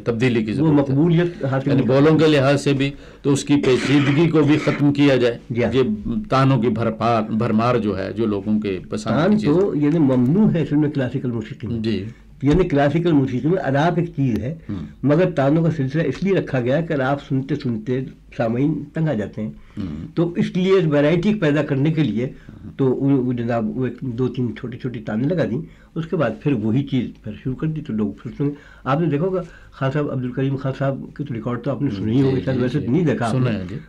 تبدیلی کی ضرورت ہے، مقبولیت حاصل بولوں کے لحاظ سے بھی، تو اس کی پیچیدگی کو بھی ختم کیا جائے. یہ تانوں کی بھرمار جو ہے، جو لوگوں کے پسند تو یعنی ممنوع ہے اس میں کلاسیکل موسیقی میں. جی، یعنی کلاسیکل موسیقی میں آلاپ ایک چیز ہے، مگر تانوں کا سلسلہ اس لیے رکھا گیا کہ آپ سنتے سنتے سامعین تنگ آ جاتے ہیں. تو اس لیے ویرائٹی پیدا کرنے کے لیے تو جناب وہ 2-3 چھوٹی تانے لگا دیں، اس کے بعد پھر وہی چیز پھر شروع کر دی تو لوگ پھر سنیں. آپ نے دیکھا ہوگا خان صاحب، عبدالکریم خان صاحب کی تو ریکارڈ تو آپ نے سنی ہی ہوگی، شاید ویسے نہیں دیکھا،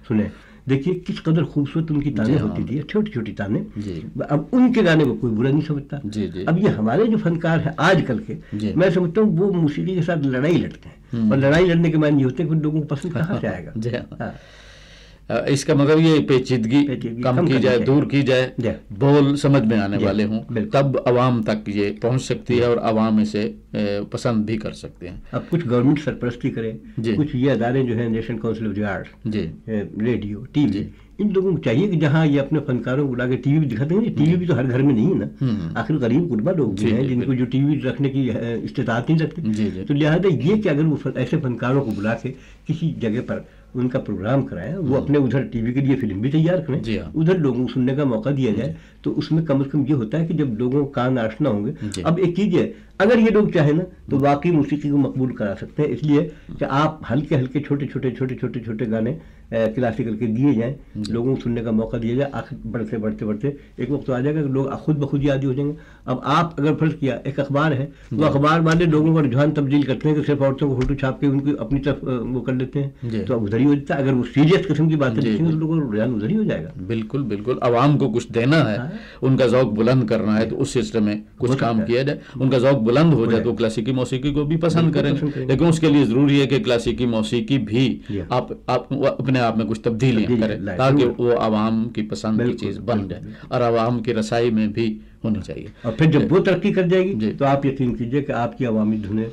سنے. دیکھیے کس قدر خوبصورت ان کی تانیں ہوتی تھی، چھوٹی تانیں. اب ان کے گانے کو کوئی برا نہیں سمجھتا. اب یہ ہمارے جو فنکار ہیں آج کل کے، میں سمجھتا ہوں وہ موسیقی کے ساتھ لڑائی لڑتے ہیں، اور لڑائی لڑنے کے معنی یہ ہوتے ہیں کہ لوگوں کو پسند کہاں سے آئے گا. اس کا مطلب یہ پیچیدگی کم کی جائے، دور کی جائے، بول سمجھ میں آنے والے ہوں، تب عوام تک یہ پہنچ سکتی ہے اور عوام اسے پسند بھی کر سکتے ہیں. اب کچھ گورنمنٹ سرپرستی کرے، کچھ یہ ادارے جو ہیں national council of the art, radio, TV وی، ان لوگوں کو چاہیے کہ جہاں یہ اپنے فنکاروں کو لا کے ٹی وی بھی دکھاتے ہیں. ٹی وی بھی تو ہر گھر میں نہیں ہے نا، آخر غریب غربا لوگ بھی ہیں جن کو جو ٹی وی رکھنے کی استطاعت نہیں رکھتے. تو لہٰذا یہ کہ اگر وہ ایسے فنکاروں کو بلا کے کسی جگہ پر ان کا پروگرام کرائیں، وہ اپنے ادھر ٹی وی کے لیے فلم بھی تیار کریں، ادھر لوگوں کو سننے کا موقع دیا جائے، تو اس میں کم از کم یہ ہوتا ہے کہ جب لوگوں کان آشنا ہوں گے. اب ایک چیز ہے، اگر یہ لوگ چاہیں نا تو واقعی موسیقی کو مقبول کرا سکتے ہیں. اس لیے کہ آپ ہلکے چھوٹے گانے کلاسیکل کے دیے جائیں، لوگوں کو سننے کا موقع دیا جائے. آخر بڑھتے ایک وقت تو آ جائے گا کہ لوگ خود بخود یاد ہو جائیں گے. اب آپ اگر فرض کیا ایک اخبار ہے، وہ اخبار والے لوگوں کا رجحان تبدیل کرتے ہیں کہ صرف عورتوں کو فوٹو چھاپ کے ان کی اپنی طرف وہ کر لیتے ہیں، تو اب ادھر ہی ہو جاتا ہے. اگر وہ سیریس قسم کی باتیں لکھیں گے تو لوگوں کا رجحان ادھر ہی ہو جائے گا. بالکل بالکل، عوام کو کچھ دینا ہے، ان کا ذوق بلند کرنا ہے، تو اس سلسلے میں کچھ کام کیا جائے. ان کا ذوق بلند ہو جائے تو کلاسیکی موسیقی کو بھی پسند کریں، لیکن اس کے لیے ضروری ہے کہ کلاسیکی موسیقی بھی آپ اپنے آپ میں کچھ تبدیلیاں کرے تاکہ وہ عوام کی پسند کی چیز بن جائے اور عوام کی رسائی میں بھی ہونی چاہیے. اور پھر جب وہ ترقی کر جائے گی تو آپ یقین کیجئے کہ آپ کی عوامی دھنیں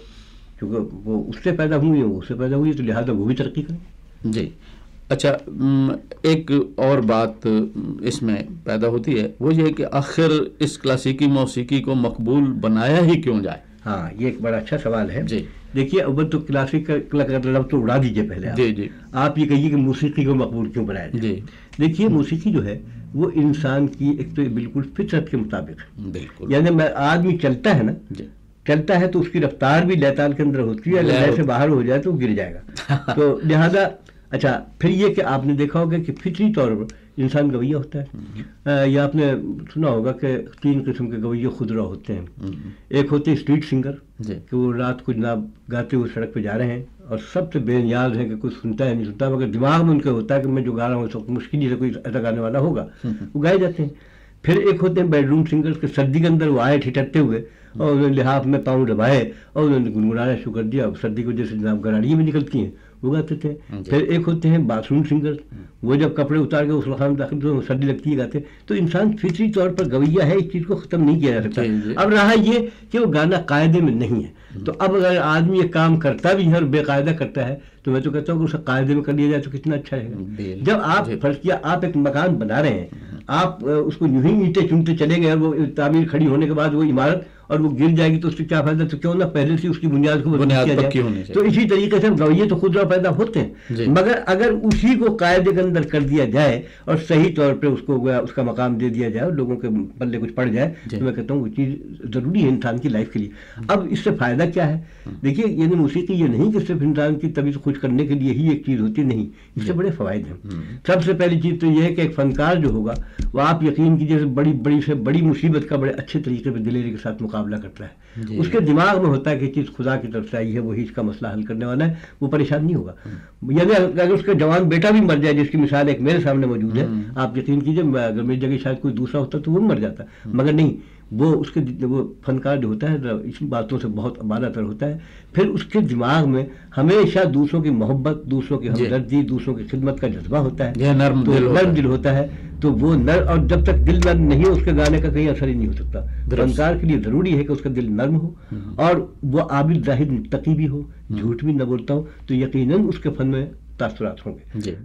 کیونکہ وہ اس سے پیدا ہوئی ہیں، وہ اس سے پیدا ہوئی ہے، تو لہٰذا وہ بھی ترقی کریں. جی اچھا، ایک اور بات اس میں پیدا ہوتی ہے، وہ یہ کہ آخر اس کلاسیکی موسیقی کو مقبول بنایا ہی کیوں جائے؟ ہاں، یہ ایک بڑا اچھا سوال ہے. جی دیکھیے، اول تو کلاسیکل کا لفظ تو اڑا دیجیے پہلے. جی جی آپ یہ کہیے کہ موسیقی کو مقبول کیوں بنایا جائے. جی دیکھیے، موسیقی جو ہے وہ انسان کی ایک تو بالکل فطرت کے مطابق ہے. بالکل، یعنی آدمی چلتا ہے نا، چلتا ہے تو اس کی رفتار بھی لے تال کے اندر ہوتی ہے، اگر لے سے باہر ہو جائے تو گر جائے گا. تو لہذا اچھا، پھر یہ کہ آپ نے دیکھا ہوگا کہ فطری طور پر انسان گویہ ہوتا ہے. یا آپ نے سنا ہوگا کہ 3 قسم کے گویے خودرا ہوتے ہیں. ایک ہوتے اسٹریٹ سنگر کہ وہ رات کو جناب گاتے ہوئے سڑک پہ جا رہے ہیں اور سب سے بے نیاز ہیں کہ کوئی سنتا ہے نہیں سنتا، مگر دماغ میں ان کا ہوتا ہے کہ میں جو گا رہا ہوں اس وقت مشکل ہی سے کوئی ایسا گانے والا ہوگا، وہ گائے جاتے ہیں. پھر ایک ہوتے ہیں بیڈ روم سنگرز کے سردی کے اندر وہ آئے ٹھٹرتے ہوئے اور انہوں نے لحاف میں پاؤں دبائے اور انہوں نے گنگنانا شروع کر دیا. سردی کی وجہ سے جناب گراڑیاں بھی نکلتی ہیں، وہ گاتے تھے. پھر ایک ہوتے ہیں باتھ روم سنگر، وہ جب کپڑے اتار کے اس مقام داخل تو سردی لگتی ہے گاتے. تو انسان فطری طور پر گویہ ہے، اس چیز کو ختم نہیں کیا جا سکتا. اب رہا یہ کہ وہ گانا قاعدے میں نہیں ہے، تو اب اگر آدمی یہ کام کرتا بھی ہے اور بے قاعدہ کرتا ہے تو میں تو کہتا ہوں کہ اسے قاعدے میں کر لیا جائے تو کتنا اچھا رہے گا. جب آپ فرض کیا آپ ایک مکان بنا رہے ہیں، آپ اس کو یوں ہی اینٹیں چنتے چلے گئے اور وہ تعمیر کھڑی ہونے کے بعد وہ عمارت اور وہ گر جائے گی تو اس سے کیا فائدہ؟ تو کیوں نہ پہلے سے اس کی بنیاد کو کیا جائے. تو اسی طریقے سے گویے تو خود پیدا ہوتے ہیں، مگر اگر اسی کو قاعدے کے اندر کر دیا جائے اور صحیح طور پہ اس کو اس کا مقام دے دیا جائے اور لوگوں کے پلے کچھ پڑ جائے تو میں کہتا ہوں وہ چیز ضروری ہے انسان کی لائف کے لیے. اب اس سے فائدہ کیا ہے؟ دیکھیے، یعنی موسیقی یہ نہیں کہ صرف انسان کی طبیعت خوش کرنے کے لیے ہی ایک چیز ہوتی نہیں، اس سے بڑے فوائد ہیں. سب سے پہلی چیز تو یہ ہے کہ ایک فنکار جو ہوگا وہ آپ یقین کیجیے بڑی مصیبت کا بڑے اچھے طریقے پہ دلیری کے ساتھ مقابلہ کرتا ہے. اس کے دماغ میں ہوتا ہے کہ چیز خدا کی طرف سے آئی ہے، وہی اس کا مسئلہ حل کرنے والا ہے، وہ پریشان نہیں ہوگا. یعنی اگر اس کا جوان بیٹا بھی مر جائے، جس کی مثال ایک میرے سامنے موجود ہے، آپ یقین کیجیے اگر میری جگہ شاید کوئی دوسرا ہوتا تو وہ مر جاتا، مگر نہیں، وہ اس کے وہ فنکار جو ہوتا ہے اس باتوں سے بہت بالا تر ہوتا ہے. پھر اس کے دماغ میں ہمیشہ دوسروں کی محبت، دوسروں کی ہمدردی، دوسروں کی خدمت کا جذبہ ہوتا ہے، نرم دل ہوتا ہے. تو وہ اور جب تک دل نرم نہیں ہو اس کے گانے کا کہیں اثر ہی نہیں ہو سکتا. فنکار کے لیے ضروری ہے کہ اس کا دل نرم ہو اور وہ عابد زاہد متقی بھی ہو، جھوٹ بھی نہ بولتا ہو، تو یقیناً اس کے فن میں تاثرات ہوں گے.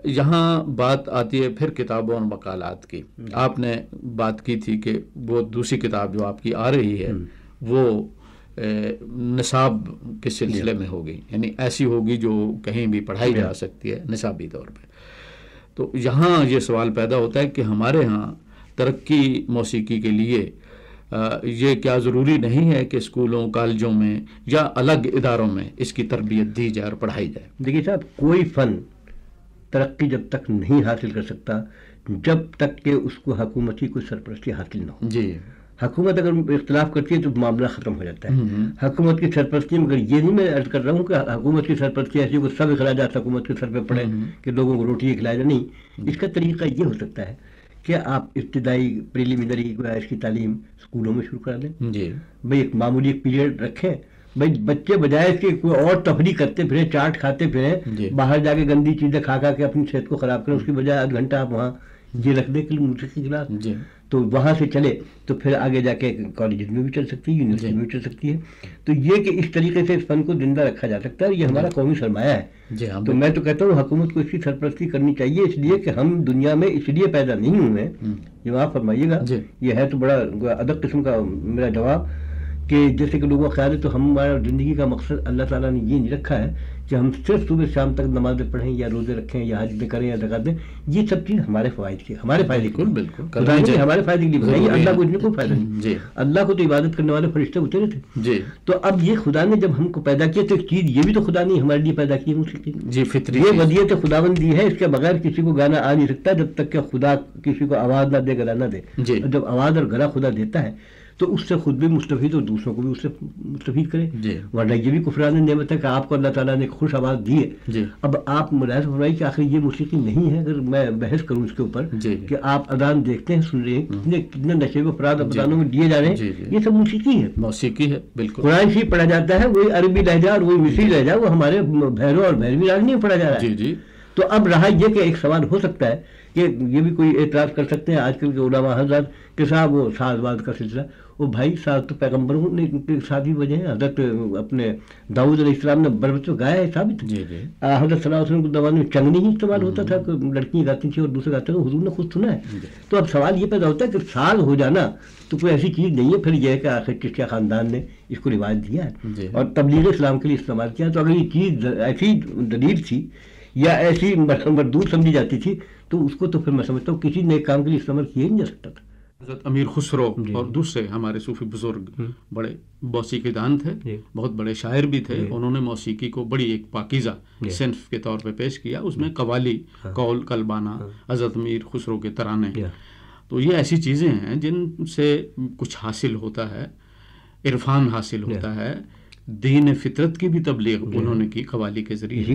یہاں بات آتی ہے پھر کتابوں اور مقالات کی. آپ نے بات کی تھی کہ وہ دوسری کتاب جو آپ کی آ رہی ہے وہ نصاب کے سلسلے میں ہوگی، یعنی ایسی ہوگی جو کہیں بھی پڑھائی جا سکتی ہے نصابی طور پہ. تو یہاں یہ سوال پیدا ہوتا ہے کہ ہمارے ہاں ترقی موسیقی کے لیے یہ کیا ضروری نہیں ہے کہ اسکولوں کالجوں میں یا الگ اداروں میں اس کی تربیت دی جائے اور پڑھائی جائے؟ دیکھیے صاحب، کوئی فن ترقی جب تک نہیں حاصل کر سکتا جب تک کہ اس کو حکومتی کوئی سرپرستی حاصل نہ ہو. جی، حکومت اگر اختلاف کرتی ہے تو معاملہ ختم ہو جاتا ہے. حکومت کی سرپرستی، مگر یہ نہیں میں عرض کر رہا ہوں کہ حکومت کی سرپرستی ایسی کہ سب اخراجات حکومت کے سر پہ پڑے کہ لوگوں کو روٹی کھلایا جائے. نہیں، اس کا طریقہ یہ ہو سکتا ہے کہ آپ ابتدائی پریلیمنری اس کی تعلیم اسکولوں میں شروع کر دیں. جی بھائی، ایک معمولی پیریڈ رکھیں. بھائی بچے بجائے اس کے کوئی اور تفریح کرتے پھریں، چاٹ کھاتے پھریں، باہر جا کے گندی چیزیں کھا کے اپنی صحت کو خراب کریں، اس کی بجائے آدھ گھنٹہ آپ وہاں یہ رکھ دیں کہ موسیقی کی کلاس، تو وہاں سے چلے تو پھر آگے جا کے کالجز میں بھی چل سکتی ہے، یونیورسٹی میں بھی چل سکتی ہے. تو یہ کہ اس طریقے سے اس فن کو زندہ رکھا جا سکتا ہے، یہ ہمارا قومی سرمایہ ہے. تو میں تو کہتا ہوں حکومت کو اس کی سرپرستی کرنی چاہیے، اس لیے کہ ہم دنیا میں اس لیے پیدا نہیں ہوئے. یہ آپ فرمائیے گا، یہ ہے تو بڑا ادب قسم کا میرا جواب کہ جیسے کہ لوگوں کا خیال ہے تو ہمارا زندگی کا مقصد اللہ تعالیٰ نے یہ نہیں رکھا ہے کہ ہم صرف صبح شام تک نمازیں پڑھیں یا روزے رکھیں یا حج کریں یا زکات دیں. یہ سب چیز ہمارے فوائد کی، ہمارے فائدے کی، بالکل ہمارے فائدے کے لیے بنائی. اللہ کو اس میں کوئی فائدہ نہیں. اللہ کو تو عبادت کرنے والے فرشتے اترے تھے. تو اب یہ خدا نے جب ہم کو پیدا کیا تو ایک چیز یہ بھی تو خدا نے ہمارے لیے پیدا کی ہے موسیقی. یہ ودیعت خداوند دی ہے، اس کے بغیر کسی کو گانا آ نہیں سکتا جب تک کہ خدا کسی کو آواز نہ دے، گلا نہ دے. جب آواز اور گلا خدا دیتا ہے تو اس سے خود بھی مستفید اور دوسروں کو بھی اس سے مستفید کرے. ورنہ یہ بھی کفران نعمت ہے کہ آپ کو اللہ تعالیٰ نے خوش آواز دی ہے. اب آپ ملاحظہ فرمائیے کہ آخر یہ موسیقی نہیں ہے. اگر میں بحث کروں اس کے اوپر کہ آپ اذان دیکھتے ہیں، سن رہے ہیں، کتنے نشے و افراد اذانوں میں دیے جا رہے ہیں، یہ سب موسیقی ہے. موسیقی ہے، بالکل. قرآن شریف پڑھا جاتا ہے، وہی عربی لہجہ اور وہی مصری لہجہ وہ ہمارے بھیرو اور بھیروی راگ نہیں پڑھا جا رہا ہے. تو اب رہا یہ کہ ایک سوال ہو سکتا ہے کہ یہ بھی کوئی اعتراض کر سکتے ہیں آج کل کے علماء حضرات کہ صاحب وہ ساز باز کا سلسلہ، وہ بھائی ساز تو پیغمبروں نے سادی وجہ ہے، حضرت اپنے داؤد علیہ السلام نے بربت گایا ہے ثابت، حضرت صلی اللہ علیہ وسلم کے زمانے میں چنگنی ہی استعمال ہوتا تھا، لڑکیاں گاتی تھیں اور دوسرے گاتے تھے، حضور نے خود سنا ہے. تو اب سوال یہ پیدا ہوتا ہے کہ ساز ہو جانا تو کوئی ایسی چیز نہیں ہے، پھر یہ ہے کہ آخر چشتیہ خاندان نے اس کو رواج دیا ہے اور تبلیغ اسلام کے لیے استعمال کیا. تو اگر یہ چیز ایسی دلیل تھی یا ایسی مردود سمجھی جاتی تھی تو اس کو تو پھر میں سمجھتا ہوں کسی نئے کام کے لیے استعمال کیا ہی نہیں جا سکتا تھا. حضرت امیر خسرو اور دوسرے ہمارے صوفی بزرگ بڑے موسیقی دان تھے، بہت بڑے شاعر بھی تھے. انہوں نے موسیقی کو بڑی ایک پاکیزہ صنف کے طور پہ پیش کیا. اس میں قوالی، قول، قلبانہ، حضرت امیر خسرو کے ترانے، تو یہ ایسی چیزیں ہیں جن سے کچھ حاصل ہوتا ہے، عرفان حاصل ہوتا ہے. دین فطرت کی بھی تبلیغ انہوں نے کی قوالی کے ذریعے.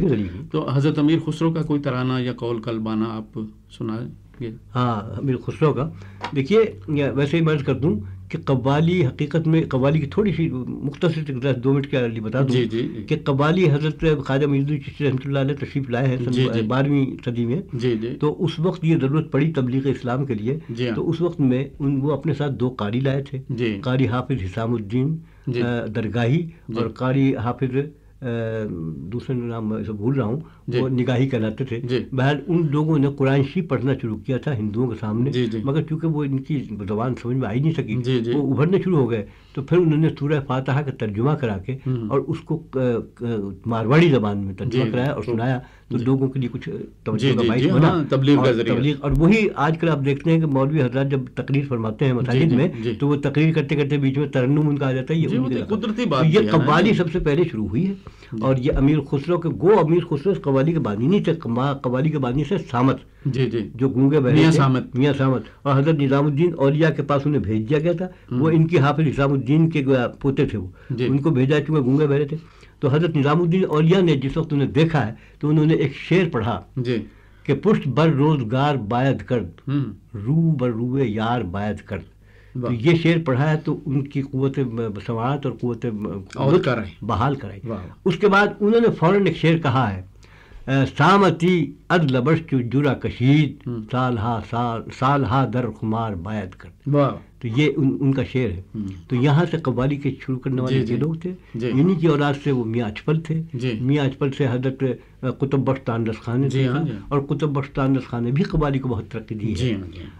تو حضرت امیر خسرو کا کوئی ترانہ یا قول قلبانہ آپ سنائیں گے؟ ہاں، امیر خسرو کا دیکھیے، ویسے ہی مرض کر دوں کہ قوالی حقیقت میں قوالی کی تھوڑی سی مختصر 2 منٹ کے لیے بتا دوں کہ قوالی حضرت خواجہ معین الدین چشتی رحمۃ اللہ علیہ تشریف لائے ہیں 12ویں صدی میں. تو اس وقت یہ ضرورت پڑی تبلیغ اسلام کے لیے. تو اس وقت میں وہ اپنے ساتھ 2 قاری لائے تھے، قاری حافظ حسام الدین درگاہی اور قاری حافظ دوسرے نام بھول رہا ہوں، وہ نگاہی کہلاتے تھے. بہرحال ان لوگوں نے قرآن شریف پڑھنا شروع کیا تھا ہندوؤں کے سامنے، مگر چونکہ وہ ان کی زبان سمجھ میں آ ہی نہیں سکی، وہ ابھرنے شروع ہو گئے. تو پھر انہوں نے سورہ فاتحہ کا ترجمہ کرا کے اور اس کو مارواڑی زبان میں ترجمہ کرایا اور سنایا. تو لوگوں کے لیے کچھ توجہ کا باعث بنا تبلیغ. اور وہی آج کل آپ دیکھتے ہیں کہ مولوی حضرات جب تقریر فرماتے ہیں مساجد میں تو وہ تقریر کرتے کرتے بیچ میں ترنم ان کا آ جاتا ہے. یہ قوالی سب سے پہلے شروع ہوئی ہے. اور یہ امیر خسرو کے امیر خسرو قوالی کے بانی نہیں تھے، قوالی کے بانی سے سامت جو گونگے بہرے میاں سامت، اور حضرت نظام الدین اولیاء کے پاس انہیں بھیج دیا گیا تھا. وہ ان کی حافظ نظام الدین کے پوتے تھے، وہ ان کو بھیجا چونکہ گونگے بہرے تھے. تو حضرت نظام الدین اولیاء نے جس وقت انہیں دیکھا ہے تو انہوں نے ایک شعر پڑھا کہ پشت بر روزگار باید کرد، رو بر روئے یار باید کرد. تو یہ شعر پڑھا ہے تو ان کی قوت سماعت اور قوت بحال کرائی. اس کے بعد انہوں نے فوراً ایک شعر کہا ہے، سامتی اد لبش چو جرا کشید، سالہا در خمار باید کرد. تو یہ ان کا شعر ہے. تو یہاں سے قوالی کے شروع کرنے والے یہ لوگ تھے. انہی کی اولاد سے وہ میاں اچپل تھے. میاں اچپل سے حضرت قطب بخش تاندرس خان نے اور قطب بخش تاندرس خان نے بھی قوالی کو بہت ترقی دی ہے.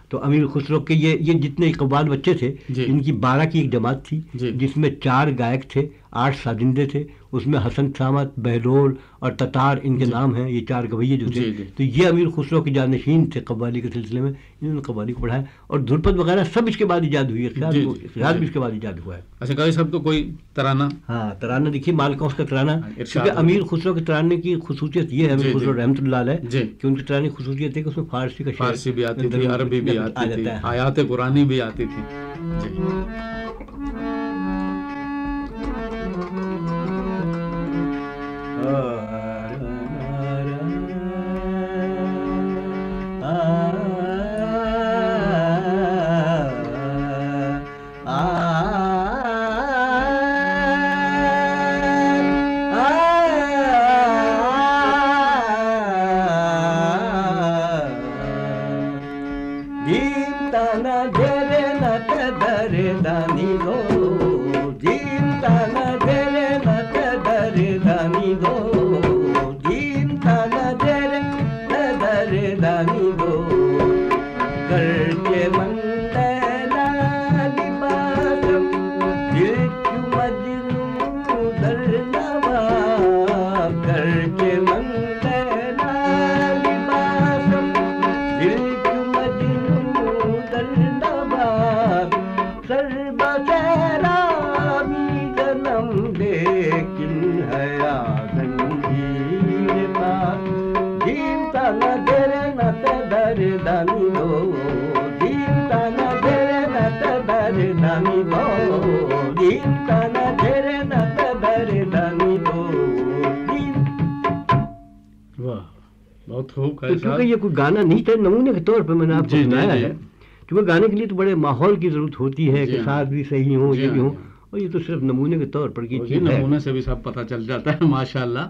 تو امیر خسرو کے یہ جتنے اقبال بچے تھے ان کی 12 کی ایک جماعت تھی جس میں 4 گائک تھے، 8 سازندے تھے. اس میں حسن سامت، بہلول اور تتار ان کے نام ہیں، یہ 4 گویے جو تھے. تو یہ امیر خسرو کے جانشین تھے قوالی کے سلسلے میں. انہوں نے قوالی کو پڑھایا اور دھرپد وغیرہ سب اس کے بعد ایجاد ہوئی ہے. خیال بھی اس کے بعد ایجاد ہوا ہے. اچھا قاری صاحب، تو کوئی ترانہ؟ ہاں، ترانہ دیکھیے مالکوس کا ترانہ، کیونکہ امیر خسرو کے ترانے کی خصوصیت یہ ہے، امیر خسرو رحمۃ اللہ علیہ، کہ ان کے ترانے کی خصوصیت ہے کہ اس میں فارسی بھی آتی تھی، عربی بھی آتی تھی، آیات قرآنی بھی آتی تھی. کیونکہ یہ کوئی گانا نہیں تھا، نمونے کے طور پر میں نے آپ کو سنایا ہے. کیونکہ گانے کے لیے تو بڑے ماحول کی ضرورت ہوتی ہے کہ ساتھ بھی صحیح ہوں، یہ بھی ہوں، اور یہ تو صرف نمونے کے طور پر کی چیز ہے. نمونے سے بھی سب پتہ چل جاتا ہے ماشاءاللہ.